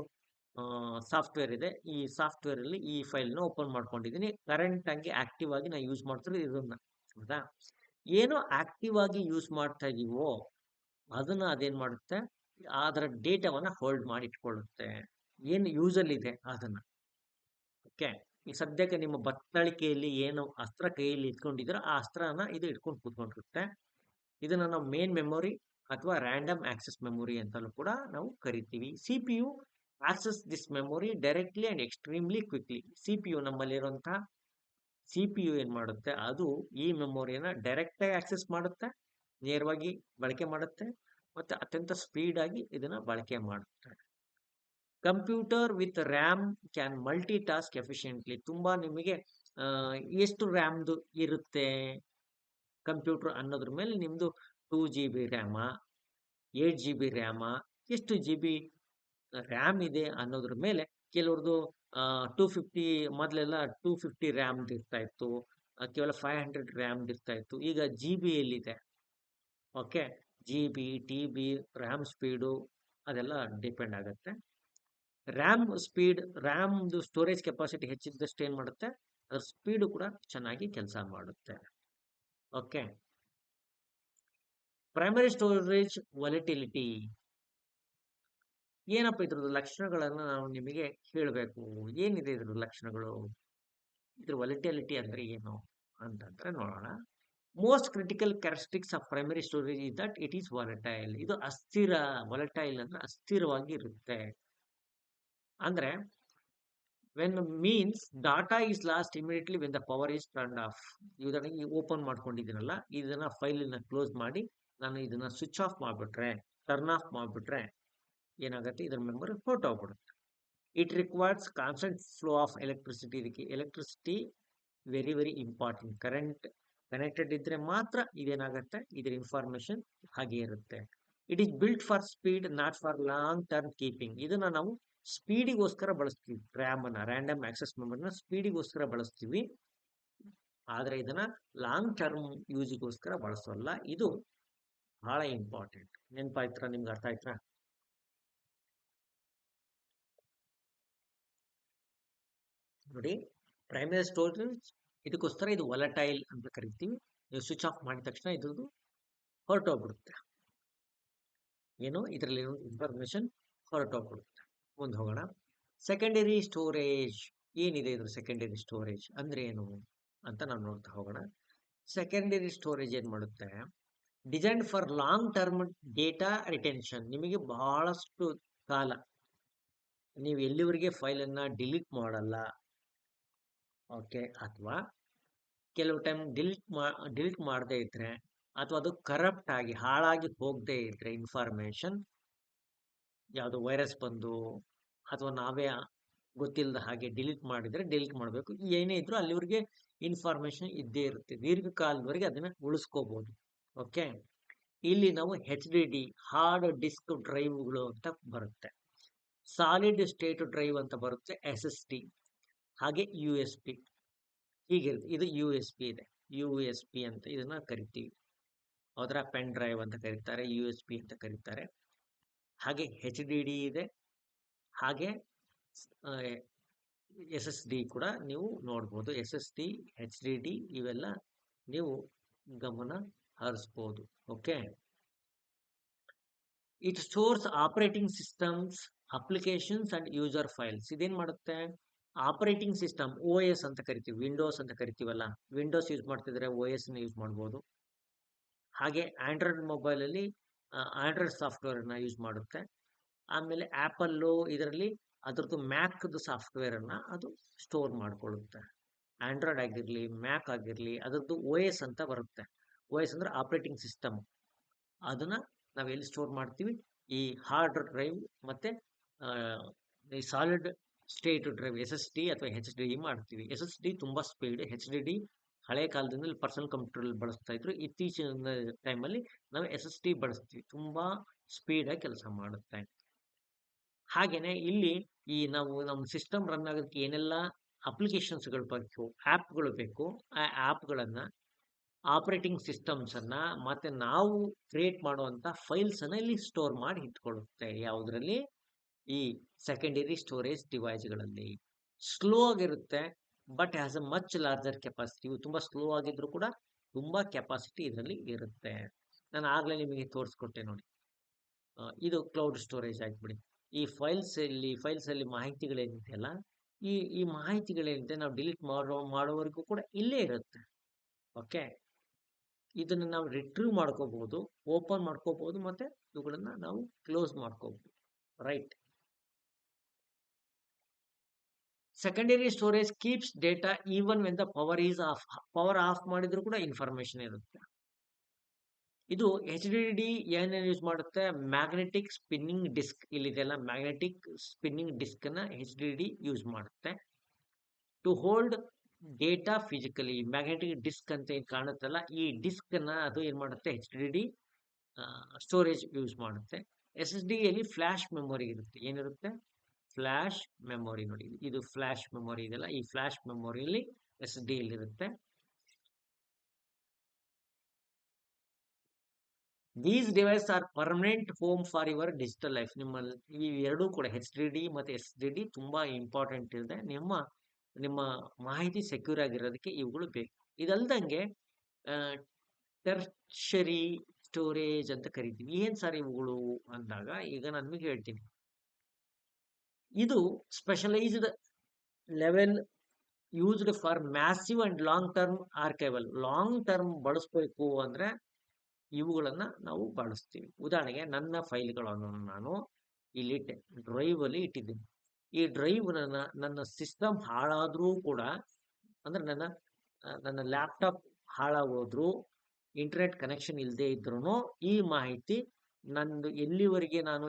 ಸಾಫ್ಟ್ವೇರ್ ಇದೆ. ಈ ಸಾಫ್ಟ್ವೇರ್ ಅಲ್ಲಿ ಈ ಫೈಲ್ ನ ಓಪನ್ ಮಾಡ್ಕೊಂಡಿದ್ದೀನಿ. ಕರೆಂಟ್ ಆಗಿ ಆಕ್ಟಿವ್ ಆಗಿ ನಾವು ಯೂಸ್ ಮಾಡ್ತಿರೋ ಇದನ್ನ, ಹೌದಾ? ಏನೋ ಆಕ್ಟಿವ್ ಆಗಿ ಯೂಸ್ ಮಾಡ್ತಾ ಇದೀವೋ ಅದನ್ನ ಅದೇನ್ ಮಾಡುತ್ತೆ, ಅದರ ಡೇಟಾವನ್ನ ಹೋಲ್ಡ್ ಮಾಡಿ ಇಟ್ಕೊಳ್ಳುತ್ತೆ. ಏನು ಯೂಸ್ ಅಲ್ಲಿ ಇದೆ ಅದನ್ನ. ಓಕೆ, ಈ ಸದ್ಯಕ್ಕೆ ನಿಮ್ಮ ಬತ್ತಳಿಕೆಯಲ್ಲಿ ಏನು ಅಸ್ತ್ರ ಕೈಯಲ್ಲಿ ಇಟ್ಕೊಂಡಿದ್ರೆ ಆ ಅಸ್ತ್ರನ ಇದು ಇಟ್ಕೊಂಡು ಕೂತ್ಕೊಂಡಿರುತ್ತೆ. ಇದನ್ನ ನಾವು ಮೇನ್ ಮೆಮೊರಿ ಅಥವಾ ರ್ಯಾಂಡಮ್ ಆಕ್ಸೆಸ್ ಮೆಮೊರಿ ಅಂತಲೂ ಕೂಡ ನಾವು ಕರಿತೀವಿ. CPU access this memory directly and extremely quickly. CPU ನಮ್ಮಲ್ಲಿರುವಂತಹ CPU ಏನ್ ಮಾಡುತ್ತೆ, ಅದು ಈ ಮೆಮೊರಿಯನ್ನ ಡೈರೆಕ್ಟ್ ಆಗಿ ಆಕ್ಸೆಸ್ ಮಾಡುತ್ತೆ, ನೇರವಾಗಿ ಬಳಕೆ ಮಾಡುತ್ತೆ, ಮತ್ತೆ ಅತ್ಯಂತ ಸ್ಪೀಡ್ ಆಗಿ ಇದನ್ನ ಬಳಕೆ ಮಾಡುತ್ತೆ. Computer with RAM can multi task efficiently. ತುಂಬಾ ನಿಮಗೆ ಎಷ್ಟು ರ್ಯಾಮ್ದು ಇರುತ್ತೆ ಕಂಪ್ಯೂಟರ್ ಅನ್ನೋದ್ರ ಮೇಲೆ ನಿಮ್ದು 2GB ರ್ಯಾಮ, 8GB ರ್ಯಾಮ, ಎಷ್ಟು GB ರ್ಯಾಮ್ ಇದೆ ಅನ್ನೋದ್ರ ಮೇಲೆ ಕೆಲವ್ರದ್ದು 250, ಮೊದಲೆಲ್ಲ 250 ರ್ಯಾಮ್ ಇರ್ತಾ ಇತ್ತು, ಕೇವಲ 500 ರ್ಯಾಮ್ ಇರ್ತಾ ಇತ್ತು. ಈಗ GB ಎಲ್ಲಿದೆ? Okay, GB, TB, RAM speed ಅದೆಲ್ಲ ಡಿಪೆಂಡ್ ಆಗುತ್ತೆ. ರ್ಯಾಮ್ ಸ್ಪೀಡ್, ರ್ಯಾಮ್ದು ಸ್ಟೋರೇಜ್ ಕೆಪಾಸಿಟಿ ಹೆಚ್ಚಿದ್ದಷ್ಟು ಏನ್ ಮಾಡುತ್ತೆ, ಅದ್ರ ಸ್ಪೀಡು ಕೂಡ ಚೆನ್ನಾಗಿ ಕೆಲಸ ಮಾಡುತ್ತೆ. ಓಕೆ, ಪ್ರೈಮರಿ ಸ್ಟೋರೇಜ್ ವಾಲಟಿಲಿಟಿ ಏನಪ್ಪ, ಇದ್ರದ್ದು ಲಕ್ಷಣಗಳನ್ನ ನಾವು ನಿಮಗೆ ಹೇಳಬೇಕು. ಏನಿದೆ ಇದ್ರ ಲಕ್ಷಣಗಳು, ಇದ್ರ ವಾಲಟಿಲಿಟಿ ಅಂದ್ರೆ ಏನು ಅಂತಂದ್ರೆ ನೋಡೋಣ. Most critical characteristics of primary storage is that it is volatile. ಇದು ಅಸ್ಥಿರ. ವಾಲಟೈಲ್ ಅಂದ್ರೆ ಅಸ್ಥಿರವಾಗಿ ಇರುತ್ತೆ. ಅಂದ್ರೆ when means data is lost immediately when the power is turned off. ಉದಾಹರಣೆಗೆ ಓಪನ್ ಮಾಡ್ಕೊಂಡಿದ್ದೀನಲ್ಲ, ಇದನ್ನ ಫೈಲ್ ಕ್ಲೋಸ್ ಮಾಡಿ ನಾನು ಇದನ್ನ ಸ್ವಿಚ್ ಆಫ್ ಮಾಡಿಬಿಟ್ರೆ, ಟರ್ನ್ ಆಫ್ ಮಾಡಿಬಿಟ್ರೆ ಏನಾಗುತ್ತೆ, ಇದರ ಮೆಮೊರಿ ಹೊರಟೋಗ್ಬಿಡುತ್ತೆ. It requires constant flow of electricity. ಇದಕ್ಕೆ electricity very very important. Current connected ಇದ್ರೆ ಮಾತ್ರ ಇದೇನಾಗುತ್ತೆ, ಇದರ ಇನ್ಫಾರ್ಮೇಶನ್ ಹಾಗೆ ಇರುತ್ತೆ. It is built for speed, not for long term keeping. ಇದನ್ನ ನಾವು ಸ್ಪೀಡಿಗೋಸ್ಕರ ಬಳಸ್ತೀವಿ. ರ್ಯಾಮ್ ಅನ್ನ, ರ್ಯಾಂಡಮ್ ಆಕ್ಸೆಸ್ ಮೆಮೊರಿನ ಸ್ಪೀಡಿಗೋಸ್ಕರ ಬಳಸ್ತೀವಿ. ಆದ್ರೆ ಇದನ್ನ ಲಾಂಗ್ ಟರ್ಮ್ ಯೂಸ್ಗೋಸ್ಕರ ಬಳಸೋಲ್ಲ. ಇದು ಬಹಳ ಇಂಪಾರ್ಟೆಂಟ್. ನೆನಪಾಯ್ತಾ? ನಿಮ್ಗೆ ಅರ್ಥ ಆಯ್ತಾ? ನೋಡಿ, ಪ್ರೈಮರಿ ಸ್ಟೋರೇಜ್ ಇದಕ್ಕೋಸ್ಕರ ಇದು ವೊಲಟೈಲ್ ಅಂತ ಕರಿತೀವಿ. ನೀವು ಸ್ವಿಚ್ ಆಫ್ ಮಾಡಿದ ತಕ್ಷಣ ಇದ್ರದ್ದು ಹೊರಟೋಗ್ಬಿಡುತ್ತೆ. ಏನು, ಇದರಲ್ಲಿ ಇನ್ಫಾರ್ಮೇಶನ್ ಹೊರಟೋಗ್ಬಿಡುತ್ತೆ. ಮುಂದೆ ಹೋಗೋಣ. ಸೆಕೆಂಡರಿ ಸ್ಟೋರೇಜ್ ಏನಿದೆ? ಇದ್ರ ಸೆಕೆಂಡರಿ ಸ್ಟೋರೇಜ್ ಅಂದ್ರೆ ಏನು ಅಂತ ನಾವು ನೋಡ್ತಾ ಹೋಗೋಣ. ಸೆಕೆಂಡರಿ ಸ್ಟೋರೇಜ್ ಏನ್ ಮಾಡುತ್ತೆ? Design for long term data retention. ನಿಮಗೆ ಬಹಳಷ್ಟು ಕಾಲ ನೀವು ಎಲ್ಲಿವರೆಗೆ ಫೈಲ್ ಅನ್ನ ಡಿಲೀಟ್ ಮಾಡಲ್ಲ, ಓಕೆ, ಅಥವಾ ಕೆಲವು ಟೈಮ್ ಡಿಲೀಟ್ ಮಾಡದೇ ಇದ್ರೆ, ಅಥವಾ ಅದು ಕರಪ್ಟ್ ಆಗಿ ಹಾಳಾಗಿ ಹೋಗದೆ ಇದ್ರೆ, ಇನ್ಫಾರ್ಮೇಶನ್ ಯಾವುದು ವೈರಸ್ ಬಂದು ಅಥವಾ ನಾವೇ ಗೊತ್ತಿಲ್ಲದ ಹಾಗೆ ಡಿಲೀಟ್ ಮಾಡಿದ್ರೆ ಡಿಲೀಟ್ ಮಾಡಬೇಕು. ಏನೇ ಇದ್ರೂ ಅಲ್ಲಿವರೆಗೆ ಇನ್ಫಾರ್ಮೇಶನ್ ಇದ್ದೇ ಇರುತ್ತೆ. ದೀರ್ಘಕಾಲದವರೆಗೆ ಅದನ್ನ ಉಳಿಸ್ಕೋಬಹುದು. ಓಕೆ, ಇಲ್ಲಿ ನಾವು HDD ಹಾರ್ಡ್ ಡಿಸ್ಕ್ ಡ್ರೈವ್ಗಳು ಅಂತ ಬರುತ್ತೆ, ಸಾಲಿಡ್ ಸ್ಟೇಟ್ ಡ್ರೈವ್ ಅಂತ ಬರುತ್ತೆ, SSD, ಹಾಗೆ USB ಹೀಗಿರುತ್ತೆ. ಇದು USB ಇದೆ, USB ಅಂತ ಇದನ್ನ ಕರಿತೀವಿ. ಅದರ ಪೆನ್ ಡ್ರೈವ್ ಅಂತ ಕರೀತಾರೆ, USB ಅಂತ ಕರೀತಾರೆ. ಹಾಗೆ HDD ಇದೆ, ಹಾಗೆ SSD ಕೂಡ ನೀವು ನೋಡ್ಬೋದು. SSD, HDD ಇವೆಲ್ಲ ನೀವು ಗಮನ ಹರಿಸ್ಬೋದು. Okay, it stores operating systems, applications and user files. ಇದೇನ್ ಮಾಡುತ್ತೆ? ಆಪರೇಟಿಂಗ್ ಸಿಸ್ಟಮ್, OS ಅಂತ ಕರಿತೀವಿ, ವಿಂಡೋಸ್ ಅಂತ ಕರಿತೀವಲ್ಲ, ವಿಂಡೋಸ್ ಯೂಸ್ ಮಾಡ್ತಿದ್ರೆ OS ನ ಯೂಸ್ ಮಾಡ್ಬೋದು. ಹಾಗೆ ಆಂಡ್ರಾಯ್ಡ್ ಮೊಬೈಲ್ ಅಲ್ಲಿ ಆಂಡ್ರಾಯ್ಡ್ ಸಾಫ್ಟ್ವೇರ್ ನ ಯೂಸ್ ಮಾಡುತ್ತೆ. ಆಮೇಲೆ ಆಪಲ್ಲು ಇದರಲ್ಲಿ ಅದರದ್ದು ಮ್ಯಾಕ್ದು ಸಾಫ್ಟ್ವೇರ್ ಅನ್ನ ಅದು ಸ್ಟೋರ್ ಮಾಡ್ಕೊಳ್ಳುತ್ತೆ. ಆಂಡ್ರಾಯ್ಡ್ ಆಗಿರ್ಲಿ, ಮ್ಯಾಕ್ ಆಗಿರ್ಲಿ, ಅದರದ್ದು OS ಅಂತ ಬರುತ್ತೆ. OS ಅಂದ್ರೆ ಆಪರೇಟಿಂಗ್ ಸಿಸ್ಟಮ್. ಅದನ್ನ ನಾವು ಎಲ್ಲಿ ಸ್ಟೋರ್ ಮಾಡ್ತೀವಿ? ಈ ಹಾರ್ಡ್ ಡ್ರೈವ್ ಮತ್ತೆ ಈ ಸಾಲಿಡ್ ಸ್ಟೇಟ್ ಡ್ರೈವ್ SSD ಅಥವಾ HDD ಮಾಡ್ತೀವಿ. SSD ತುಂಬಾ ಸ್ಪೀಡ್, HDD ಹಳೆ ಕಾಲದಿಂದ ಪರ್ಸನಲ್ ಕಂಪ್ಯೂಟರ್ ಬಳಸ್ತಾ ಇದ್ರು. ಇತ್ತೀಚಿನ ಟೈಮಲ್ಲಿ ನಾವು SSD ಬಳಸ್ತೀವಿ, ತುಂಬಾ ಸ್ಪೀಡ್ ಆಗಿ ಕೆಲಸ ಮಾಡುತ್ತೆ. ಹಾಗೇನೆ ಇಲ್ಲಿ ಈ ನಾವು ನಮ್ಮ ಸಿಸ್ಟಮ್ ರನ್ ಆಗೋದಕ್ಕೆ ಏನೆಲ್ಲ ಅಪ್ಲಿಕೇಶನ್ಸ್ಗಳು ಬೇಕು, ಆ್ಯಪ್ಗಳು ಬೇಕು, ಆ ಆ್ಯಪ್ಗಳನ್ನ, ಆಪರೇಟಿಂಗ್ ಸಿಸ್ಟಮ್ಸ್ ಅನ್ನ, ಮತ್ತೆ ನಾವು ಕ್ರಿಯೇಟ್ ಮಾಡುವಂತ ಫೈಲ್ಸ್ ಅನ್ನ ಇಲ್ಲಿ ಸ್ಟೋರ್ ಮಾಡಿ ಇಟ್ಕೊಳ್ಳುತ್ತೆ. ಯಾವುದರಲ್ಲಿ? ಈ ಸೆಕೆಂಡರಿ ಸ್ಟೋರೇಜ್ ಡಿವೈಸ್ಗಳಲ್ಲಿ. ಸ್ಲೋ ಆಗಿರುತ್ತೆ, but has a much larger capacity. ಇವು ತುಂಬಾ ಸ್ಲೋ ಆಗಿದ್ರು ಕೂಡ ತುಂಬಾ ಕೆಪಾಸಿಟಿ ಇದರಲ್ಲಿ ಇರುತ್ತೆ. ನಾನು ಆಗ್ಲೇ ನಿಮಗೆ ತೋರಿಸ್ಕೊಟ್ಟೆ ನೋಡಿ. ಇದು ಕ್ಲೌಡ್ ಸ್ಟೋರೇಜ್ ಆಗ್ಬಿಡಿ. ಈ ಫೈಲ್ಸ್ ಅಲ್ಲಿ ಮಾಹಿತಿಗಳೇನಿದೆಯಲ್ಲ, ಈ ಮಾಹಿತಿಗಳೇನಿದೆ ನಾವು ಡಿಲೀಟ್ ಮಾಡೋವರೆಗೂ ಕೂಡ ಇಲ್ಲೇ ಇರುತ್ತೆ. ಓಕೆ, ಇದನ್ನ ನಾವು ರಿಟ್ರೀವ್ ಮಾಡ್ಕೋಬಹುದು, ಓಪನ್ ಮಾಡ್ಕೋಬಹುದು, ಮತ್ತೆ ಇವುಗಳನ್ನ ನಾವು ಕ್ಲೋಸ್ ಮಾಡ್ಕೋಬಹುದು. Right. Secondary storage keeps data even when the power is off. Power off ಮಾಡಿದ್ರು ಕೂಡ ಇನ್ಫಾರ್ಮೇಶನ್ ಇರುತ್ತೆ. ಇದು HDD ಏನೇನು ಯೂಸ್ ಮಾಡುತ್ತೆ? Magnetic spinning disk. ಇಲ್ಲಿದೆಲ್ಲ ಮ್ಯಾಗ್ನೆಟಿಕ್ ಸ್ಪಿನ್ನಿಂಗ್ ಡಿಸ್ಕ್ ಅನ್ನ HDD ಯೂಸ್ ಮಾಡುತ್ತೆ. To hold data physically. Magnetic disk ಅಂತ ಏನ್ ಕಾಣುತ್ತಲ್ಲ, ಈ ಡಿಸ್ಕ್ ಅನ್ನ ಅದು ಏನ್ ಮಾಡುತ್ತೆ? HDD ಸ್ಟೋರೇಜ್ ಯೂಸ್ ಮಾಡುತ್ತೆ. SSD ಯಲ್ಲಿ ಫ್ಲಾಶ್ ಮೆಮೊರಿ ಇರುತ್ತೆ. ಏನಿರುತ್ತೆ? Flash memory. ನೋಡಿ, ಇದು ಫ್ಲಾಶ್ ಮೆಮೊರಿ ಇದೆಲ್ಲ, ಈ ಫ್ಲಾಶ್ ಮೆಮೊರಿಯಲ್ಲಿ SSD ಇರುತ್ತೆ. These device are permanent home for your digital life. ನಿಮ್ಮಲ್ಲಿ ಈ ಎರಡೂ ಕೂಡ HDD ಮತ್ತೆ SSD ತುಂಬಾ ಇಂಪಾರ್ಟೆಂಟ್ ಇದೆ. ನಿಮ್ಮ ಮಾಹಿತಿ ಸೆಕ್ಯೂರ್ ಆಗಿರೋದಕ್ಕೆ ಇವುಗಳು ಬೇಕು. ಇದಲ್ದಂಗೆ ಟೆರ್ಷರಿ ಸ್ಟೋರೇಜ್ ಅಂತ ಕರಿತೀವಿ. ಏನ್ ಸರ್ ಇವುಗಳು ಅಂದಾಗ, ಈಗ ನಾನು ನಿಮಗೆ ಹೇಳ್ತೀನಿ. ಇದು specialised level used for massive and long term archival. Long term ಬಳಸಬೇಕು ಅಂದ್ರೆ ಇವುಗಳನ್ನ ನಾವು ಬಳಸ್ತೀವಿ. ಉದಾಹರಣೆಗೆ ನನ್ನ ಫೈಲ್ಗಳನ್ನು ನಾನು ಇಲ್ಲಿ ಡ್ರೈವ್ ಅಲ್ಲಿ ಇಟ್ಟಿದ್ದೀನಿ. ಈ ಡ್ರೈವ್ ನನ್ನ ಸಿಸ್ಟಮ್ ಹಾಳಾದ್ರೂ ಕೂಡ, ಅಂದ್ರೆ ನನ್ನ ಲ್ಯಾಪ್ಟಾಪ್ ಹಾಳಾಗೋದ್ರು, ಇಂಟರ್ನೆಟ್ ಕನೆಕ್ಷನ್ ಇಲ್ಲದೆ ಇದ್ರೂ ಈ ಮಾಹಿತಿ ನಂದು ಎಲ್ಲಿವರೆಗೆ ನಾನು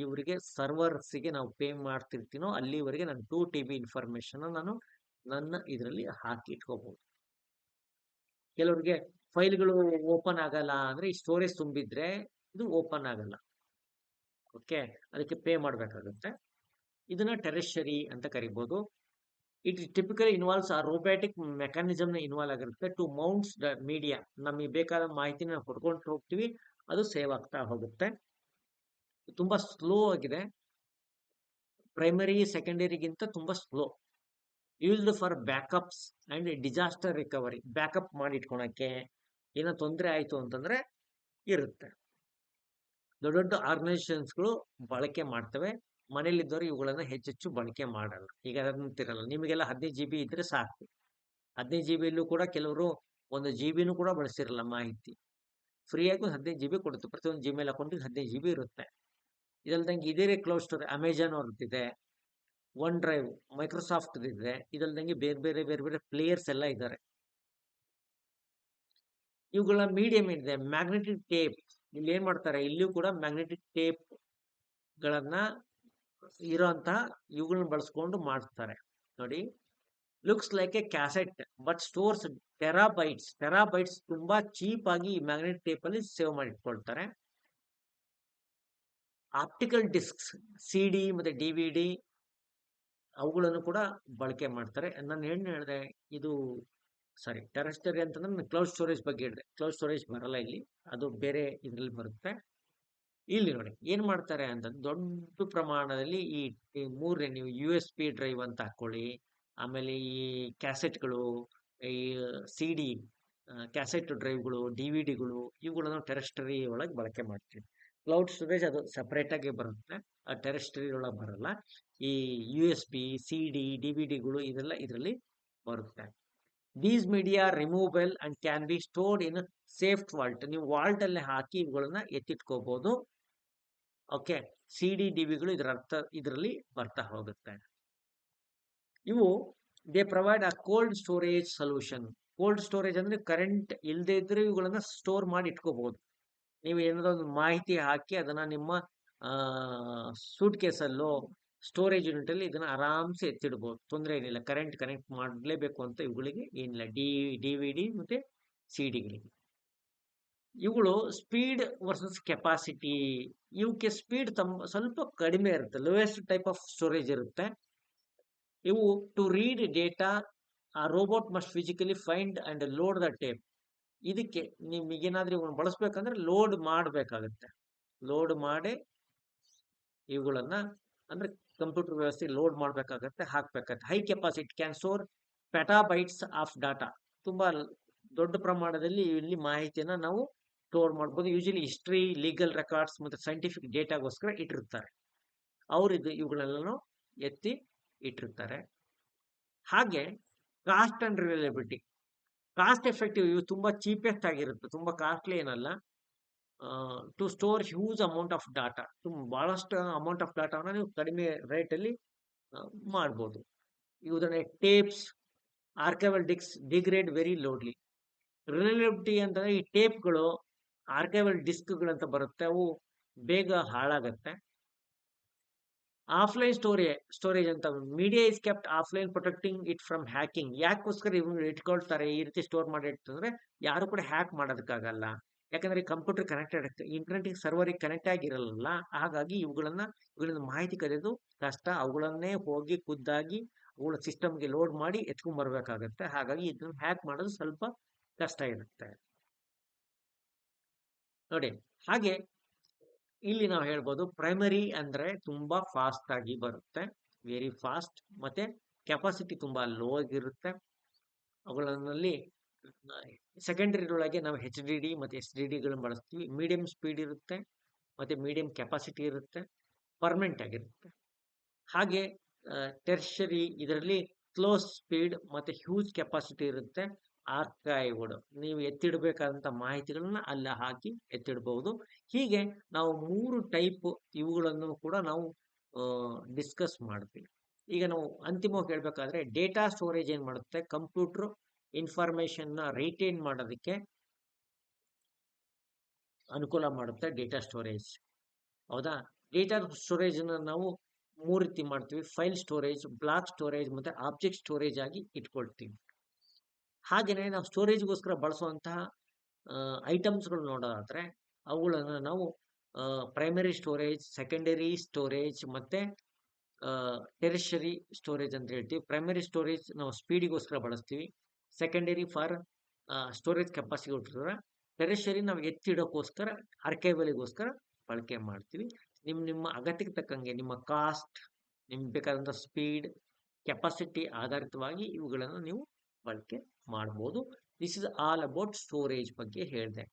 ಇವರಿಗೆ ಸರ್ವರ್ಸ್ಗೆ ನಾವು ಪೇ ಮಾಡ್ತಿರ್ತೀನೋ ಅಲ್ಲಿವರೆಗೆ ನಾನು 2 TB ಇನ್ಫಾರ್ಮೇಶನ್ ನಾನು ನನ್ನ ಇದರಲ್ಲಿ ಹಾಕಿ ಇಟ್ಕೋಬಹುದು. ಕೆಲವರಿಗೆ ಫೈಲ್ಗಳು ಓಪನ್ ಆಗಲ್ಲ ಅಂದ್ರೆ, ಈ ಸ್ಟೋರೇಜ್ ತುಂಬಿದ್ರೆ ಇದು ಓಪನ್ ಆಗಲ್ಲ. ಓಕೆ, ಅದಕ್ಕೆ ಪೇ ಮಾಡಬೇಕಾಗುತ್ತೆ. ಇದನ್ನ ಟೆರೆಷರಿ ಅಂತ ಕರಿಬಹುದು. ಇಟ್ typically ಇನ್ವಾಲ್ವ್ಸ್ ಆ ರೋಬೋಟಿಕ್ ಮೆಕ್ಯಾನಿಸಮ್ ಇನ್ವಾಲ್ವ್ ಆಗಿರುತ್ತೆ ಟು ಮೌಂಟ್ಸ್ ದ ಮೀಡಿಯಾ. ನಮಗೆ ಬೇಕಾದ ಮಾಹಿತಿನ ನಾವು ಕೊಡ್ಕೊಂಡು ಹೋಗ್ತೀವಿ, ಅದು ಸೇವ್ ಆಗ್ತಾ ಹೋಗುತ್ತೆ. ತುಂಬಾ ಸ್ಲೋ ಆಗಿದೆ, ಪ್ರೈಮರಿ ಸೆಕೆಂಡರಿಗಿಂತ ತುಂಬಾ slow. Used for backups and disaster recovery. Backup ಮಾಡಿ ಇಟ್ಕೊಳಕ್ಕೆ, ಏನೋ ತೊಂದರೆ ಆಯ್ತು ಅಂತಂದ್ರೆ ಇರುತ್ತೆ. ದೊಡ್ಡ ದೊಡ್ಡ ಆರ್ಗನೈಸೇಷನ್ಸ್ಗಳು ಬಳಕೆ ಮಾಡ್ತವೆ. ಮನೇಲಿದ್ದವರು ಇವುಗಳನ್ನ ಹೆಚ್ಚೆಚ್ಚು ಬಳಕೆ ಮಾಡಲ್ಲ. ಈಗ ಅದಂತಿರಲ್ಲ, ನಿಮಗೆಲ್ಲ 15 GB ಇದ್ರೆ ಸಾಕು. 15 GB ಕೂಡ ಕೆಲವರು 1 GB ಕೂಡ ಬಳಸಿರಲ್ಲ ಮಾಹಿತಿ. ಫ್ರೀಯಾಗಿ 15 GB ಕೊಡುತ್ತೆ. ಪ್ರತಿಯೊಂದು ಜಿಮೇಲ್ ಅಕೌಂಟಿಗೆ 15 GB ಇರುತ್ತೆ. ಇದಲ್ದಂಗೆ ಇದೇ ಕ್ಲೌಡ್ ಸ್ಟೋರೇಜ್ ಅಮೆಜಾನ್ ಅವ್ರದ್ದಿದೆ, ಒನ್ ಡ್ರೈವ್ ಮೈಕ್ರೋಸಾಫ್ಟ್ ಇದೆ. ಇದಲ್ದಂಗೆ ಬೇರೆ ಬೇರೆ ಪ್ಲೇಯರ್ಸ್ ಎಲ್ಲ ಇದ್ದಾರೆ. ಇವುಗಳ ಮೀಡಿಯಂ ಏನಿದೆ, ಮ್ಯಾಗ್ನೆಟಿಕ್ ಟೇಪ್. ಇಲ್ಲಿ ಏನ್ ಮಾಡ್ತಾರೆ, ಇಲ್ಲಿಯೂ ಕೂಡ ಮ್ಯಾಗ್ನೆಟಿಕ್ ಟೇಪ್ ಗಳನ್ನ ಇರೋಂತ ಇವುಗಳನ್ನ ಬಳಸ್ಕೊಂಡು ಮಾಡ್ತಾರೆ. ನೋಡಿ, looks like a cassette but stores terabytes. Terabytes ತುಂಬಾ ಚೀಪ್ ಆಗಿ ಈ ಮ್ಯಾಗ್ನೆಟಿಕ್ ಟೇಪ್ ಅಲ್ಲಿ ಸೇವ್ ಮಾಡಿ ಇಟ್ಕೊಳ್ತಾರೆ. ಆಪ್ಟಿಕಲ್ ಡಿಸ್ಕ್ಸ್, CD ಮತ್ತೆ DVD ಅವುಗಳನ್ನು ಕೂಡ ಬಳಕೆ ಮಾಡ್ತಾರೆ. ನಾನು ಏನು ಹೇಳಿದೆ, ಇದು ಸಾರಿ ಟೆರೆಸ್ಟರಿ ಅಂತಂದ್ರೆ ನಾನು ಕ್ಲೌಡ್ ಸ್ಟೋರೇಜ್ ಬಗ್ಗೆ ಹೇಳಿದೆ. ಕ್ಲೌಡ್ ಸ್ಟೋರೇಜ್ ಬರಲ್ಲ ಇಲ್ಲಿ, ಅದು ಬೇರೆ ಇದ್ರಲ್ಲಿ ಬರುತ್ತೆ. ಇಲ್ಲಿ ನೋಡಿ ಏನ್ ಮಾಡ್ತಾರೆ ಅಂತಂದ್ರೆ, ದೊಡ್ಡ ಪ್ರಮಾಣದಲ್ಲಿ ಈ ಮೂರನೇ ನೀವು USB ಡ್ರೈವ್ ಅಂತ ಹಾಕೊಳ್ಳಿ, ಆಮೇಲೆ ಈ ಕ್ಯಾಸೆಟ್ಗಳು, ಈ CD ಕ್ಯಾಸೆಟ್ ಡ್ರೈವ್ಗಳು, DVDಗಳು, ಇವುಗಳನ್ನು ಟೆರೆಸ್ಟರಿ ಒಳಗೆ ಬಳಕೆ ಮಾಡ್ತೀವಿ. ಕ್ಲೌಡ್ ಸ್ಟೋರೇಜ್ ಅದು ಸಪರೇಟ್ ಆಗಿ ಬರುತ್ತೆ, ಟೆರೆಸ್ಟರಿ ಒಳಗೆ ಬರಲ್ಲ. ಈ USB CD DVDಗಳು ಇದೆಲ್ಲ ಇದರಲ್ಲಿ ಬರುತ್ತೆ. These media removable and can be stored in safe vault. ನೀವು ವಾಲ್ಟ್ ಅಲ್ಲಿ ಹಾಕಿ ಇವುಗಳನ್ನ ಎತ್ತಿಟ್ಕೋಬಹುದು. ಓಕೆ, CD DVಗಳು ಇದರಲ್ಲಿ ಬರ್ತಾ ಹೋಗುತ್ತೆ. ಇವು they provide a cold storage solution. Cold storage ಅಂದ್ರೆ ಕರೆಂಟ್ ಇಲ್ಲದೆ ಇದ್ರೆ ಇವುಗಳನ್ನ ಸ್ಟೋರ್ ಮಾಡಿ ಇಟ್ಕೋಬಹುದು. ನೀವು ಏನಾದ್ರು ಒಂದು ಮಾಹಿತಿ ಹಾಕಿ ಅದನ್ನ ನಿಮ್ಮ ಸೂಟ್ ಕೇಸಲ್ಲೋ ಸ್ಟೋರೇಜ್ ಯೂನಿಟ್ ಅಲ್ಲಿ ಇದನ್ನ ಆರಾಮ್ಸೆ ಎತ್ತಿಡ್ಬೋದು, ತೊಂದರೆ ಏನಿಲ್ಲ. ಕರೆಂಟ್ ಕನೆಕ್ಟ್ ಮಾಡಲೇಬೇಕು ಅಂತ ಇವುಗಳಿಗೆ ಏನಿಲ್ಲ. DVD ಮತ್ತೆ CDಗಳಿಗೆ. ಇವುಗಳು ಸ್ಪೀಡ್ ವರ್ಸಸ್ ಕೆಪಾಸಿಟಿ. ಇವಕ್ಕೆ ಸ್ಪೀಡ್ ಸ್ವಲ್ಪ ಕಡಿಮೆ ಇರುತ್ತೆ, ಲೋಯೆಸ್ಟ್ ಟೈಪ್ ಆಫ್ ಸ್ಟೋರೇಜ್ ಇರುತ್ತೆ. ಇವು ಟು ರೀಡ್ ಡೇಟಾ, ಆ robot must physically find and load the tape. ಇದಕ್ಕೆ ನಿಮಗೇನಾದ್ರೂ ಇವುಗಳನ್ನ ಬಳಸ್ಬೇಕಂದ್ರೆ ಲೋಡ್ ಮಾಡಬೇಕಾಗುತ್ತೆ. ಲೋಡ್ ಮಾಡಿ ಇವುಗಳನ್ನ ಅಂದ್ರೆ ಕಂಪ್ಯೂಟರ್ ವ್ಯವಸ್ಥೆ ಲೋಡ್ ಮಾಡಬೇಕಾಗತ್ತೆ, ಹಾಕ್ಬೇಕಾಗತ್ತೆ. High capacity can store petabytes of data. ತುಂಬಾ ದೊಡ್ಡ ಪ್ರಮಾಣದಲ್ಲಿ ಇಲ್ಲಿ ಮಾಹಿತಿಯನ್ನ ನಾವು ಸ್ಟೋರ್ ಮಾಡ್ಬೋದು. ಯೂಶಲಿ ಹಿಸ್ಟ್ರಿ, ಲೀಗಲ್ ರೆಕಾರ್ಡ್ಸ್ ಮತ್ತೆ ಸೈಂಟಿಫಿಕ್ ಡೇಟಾಗೋಸ್ಕರ ಇಟ್ಟಿರ್ತಾರೆ. ಅವರು ಇವುಗಳೆಲ್ಲನೂ ಎತ್ತಿ ಇಟ್ಟಿರ್ತಾರೆ. ಹಾಗೆ cost and reliability, cost effective. ಇವು ತುಂಬಾ ಚೀಪೆಸ್ಟ್ ಆಗಿರುತ್ತೆ, ತುಂಬಾ ಕಾಸ್ಟ್ಲಿ ಏನಲ್ಲ. To store huge amount of data. ಬಹಳಷ್ಟು ಅಮೌಂಟ್ ಆಫ್ ಡಾಟಾನ ನೀವು ಕಡಿಮೆ ರೇಟ್ ಅಲ್ಲಿ ಮಾಡ್ಬೋದು. ಉದಾಹರಣೆ ಟೇಪ್ಸ್, ಆರ್ಕೈವಲ್ ಡಿಗ್ರೇಡ್ ವೆರಿ ಲೋಡ್ಲಿ. ರಿಲಯಬಿಲಿಟಿ ಅಂತಂದ್ರೆ ಈ ಟೇಪ್ಗಳು ಆರ್ಕೈವಲ್ ಡಿಸ್ಕ್ಗಳಂತ ಬರುತ್ತೆ, ಅವು ಬೇಗ ಹಾಳಾಗತ್ತೆ. ಆಫ್ಲೈನ್ ಸ್ಟೋರೇಜ್ ಅಂತ, media is kept offline protecting it from hacking. ಯಾಕೋಸ್ಕರ ಇವ್ರು ಇಟ್ಕೊಳ್ತಾರೆ ಈ ರೀತಿ ಸ್ಟೋರ್ ಮಾಡಿ ಇರ್ತಂದ್ರೆ, ಯಾರು ಕೂಡ ಹ್ಯಾಕ್ ಮಾಡೋದಕ್ಕಾಗಲ್ಲ. ಯಾಕಂದ್ರೆ computer connected, internet server connect ಆಗಿರಲ್ಲ. ಹಾಗಾಗಿ ಇವುಗಳಿಂದ ಮಾಹಿತಿ ಕಲಿಯೋದು ಕಷ್ಟ. ಅವುಗಳನ್ನೇ ಹೋಗಿ ಖುದ್ದಾಗಿ ಅವುಗಳ ಸಿಸ್ಟಮ್ಗೆ ಲೋಡ್ ಮಾಡಿ ಎತ್ಕೊಂಡ್ ಬರ್ಬೇಕಾಗತ್ತೆ. ಹಾಗಾಗಿ ಇದನ್ನ ಹ್ಯಾಕ್ ಮಾಡೋದು ಸ್ವಲ್ಪ ಕಷ್ಟ ಇರುತ್ತೆ ನೋಡಿ. ಹಾಗೆ ಇಲ್ಲಿ ನಾವು ಹೇಳ್ಬೋದು, ಪ್ರೈಮರಿ ಅಂದ್ರೆ ತುಂಬಾ ಫಾಸ್ಟ್ ಆಗಿ ಬರುತ್ತೆ, ವೆರಿ ಫಾಸ್ಟ್. ಮತ್ತೆ ಕೆಪಾಸಿಟಿ ತುಂಬಾ ಲೋ ಆಗಿರುತ್ತೆ. ಅವುಗಳಲ್ಲಿ ಸೆಕೆಂಡರಿ ಒಳಗೆ ನಾವು HDD ಮತ್ತೆ SSD ಗಳನ್ನ ಬಳಸ್ತೀವಿ. ಮೀಡಿಯಂ ಸ್ಪೀಡ್ ಇರುತ್ತೆ, ಮತ್ತೆ ಮೀಡಿಯಂ ಕೆಪಾಸಿಟಿ ಇರುತ್ತೆ, ಪರ್ಮನೆಂಟ್ ಆಗಿರುತ್ತೆ. ಹಾಗೆ ಟೆರ್ಷರಿ ಇದರಲ್ಲಿ ಸ್ಲೋ ಸ್ಪೀಡ್ ಮತ್ತೆ ಹ್ಯೂಜ್ ಕೆಪಾಸಿಟಿ ಇರುತ್ತೆ. ಆರ್ಕೈವ್ಡ್, ನೀವು ಎತ್ತಿಡಬೇಕಾದಂತ ಮಾಹಿತಿಗಳನ್ನ ಅಲ್ಲ ಹಾಕಿ ಎತ್ತಿಡಬಹುದು. ಹೀಗೆ ನಾವು 3 ಟೈಪ್ ಇವುಗಳನ್ನು ಕೂಡ ನಾವು ಡಿಸ್ಕಸ್ ಮಾಡ್ತೀವಿ. ಈಗ ನಾವು ಅಂತಿಮವಾಗಿ ಹೇಳ್ಬೇಕಾದ್ರೆ, ಡೇಟಾ ಸ್ಟೋರೇಜ್ ಏನ್ ಮಾಡುತ್ತೆ, ಕಂಪ್ಯೂಟರ್ ಇನ್ಫಾರ್ಮೇಶನ್ ನ ರಿಟೈನ್ ಮಾಡೋದಕ್ಕೆ ಅನುಕೂಲ ಮಾಡುತ್ತೆ ಡೇಟಾ ಸ್ಟೋರೇಜ್. ಹೌದಾ? ಡೇಟಾ ಸ್ಟೋರೇಜ್ ನಾವು 3 ರೀತಿ ಮಾಡ್ತೀವಿ: ಫೈಲ್ ಸ್ಟೋರೇಜ್, ಬ್ಲಾಕ್ ಸ್ಟೋರೇಜ್ ಮತ್ತೆ ಆಬ್ಜೆಕ್ಟ್ ಸ್ಟೋರೇಜ್ ಆಗಿ ಇಟ್ಕೊಳ್ತೀವಿ. ಹಾಗೆಯೇ ನಾವು ಸ್ಟೋರೇಜ್ಗೋಸ್ಕರ ಬಳಸುವಂತಹ ಐಟಮ್ಸ್ಗಳು ನೋಡೋದಾದ್ರೆ, ಅವುಗಳನ್ನು ನಾವು ಪ್ರೈಮರಿ ಸ್ಟೋರೇಜ್, ಸೆಕೆಂಡರಿ ಸ್ಟೋರೇಜ್ ಮತ್ತೆ ಟೆರಿಷರಿ ಸ್ಟೋರೇಜ್ ಅಂತ ಹೇಳ್ತೀವಿ. ಪ್ರೈಮರಿ ಸ್ಟೋರೇಜ್ ನಾವು ಸ್ಪೀಡಿಗೋಸ್ಕರ ಬಳಸ್ತೀವಿ. ಸೆಕೆಂಡರಿ ಫಾರ್ ಸ್ಟೋರೇಜ್ ಕೆಪಾಸಿಟಿಗೋಸ್ಕರ. ಟೆರಿಷರಿ ನಾವು ಎತ್ತಿಡೋಕ್ಕೋಸ್ಕರ, ಆರ್ಕೈವಲಿಗೋಸ್ಕರ ಬಳಕೆ ಮಾಡ್ತೀವಿ. ನಿಮ್ಮ ಅಗತ್ಯಕ್ಕೆ ತಕ್ಕಂಗೆ ನಿಮ್ಮ ಕಾಸ್ಟ್, ನಿಮ್ಗೆ ಬೇಕಾದಂಥ ಸ್ಪೀಡ್, ಕೆಪಾಸಿಟಿ ಆಧಾರಿತವಾಗಿ ಇವುಗಳನ್ನು ನೀವು ಬಳಕೆ ಮಾಡ್ಬೋದು. This is all about storage ಬಗ್ಗೆ ಹೇಳಿದೆ.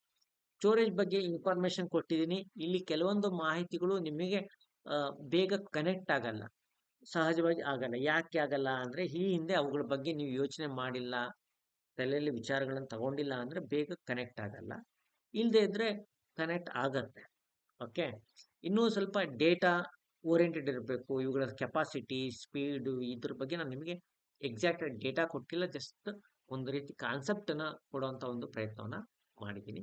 ಸ್ಟೋರೇಜ್ ಬಗ್ಗೆ ಇನ್ಫಾರ್ಮೇಶನ್ ಕೊಟ್ಟಿದ್ದೀನಿ. ಇಲ್ಲಿ ಕೆಲವೊಂದು ಮಾಹಿತಿಗಳು ನಿಮಗೆ ಬೇಗ ಕನೆಕ್ಟ್ ಆಗಲ್ಲ, ಸಹಜವಾಗಿ ಆಗಲ್ಲ. ಯಾಕೆ ಆಗಲ್ಲ ಅಂದರೆ, ಈ ಹಿಂದೆ ಅವುಗಳ ಬಗ್ಗೆ ನೀವು ಯೋಚನೆ ಮಾಡಿಲ್ಲ, ತಲೆಯಲ್ಲಿ ವಿಚಾರಗಳನ್ನು ತಗೊಂಡಿಲ್ಲ ಅಂದರೆ ಬೇಗ ಕನೆಕ್ಟ್ ಆಗಲ್ಲ. ಇಲ್ಲದೆ ಇದ್ರೆ ಕನೆಕ್ಟ್ ಆಗತ್ತೆ. ಓಕೆ, ಇನ್ನೂ ಸ್ವಲ್ಪ ಡೇಟಾ ಓರಿಯೆಂಟೆಡ್ ಇರಬೇಕು. ಇವುಗಳ ಕೆಪಾಸಿಟಿ, ಸ್ಪೀಡು, ಇದ್ರ ಬಗ್ಗೆ ನಾನು ನಿಮಗೆ ಎಕ್ಸಾಕ್ಟ್ ಡೇಟಾ ಕೊಟ್ಟಿಲ್ಲ, ಜಸ್ಟ್ ಒಂದು ರೀತಿ ಕಾನ್ಸೆಪ್ಟನ್ನು ಕೊಡುವಂಥ ಒಂದು ಪ್ರಯತ್ನವನ್ನು ಮಾಡಿದ್ದೀನಿ.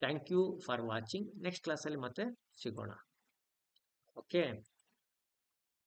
Thank you for watching. Next ಕ್ಲಾಸಲ್ಲಿ ಮತ್ತೆ ಸಿಗೋಣ. ಓಕೆ.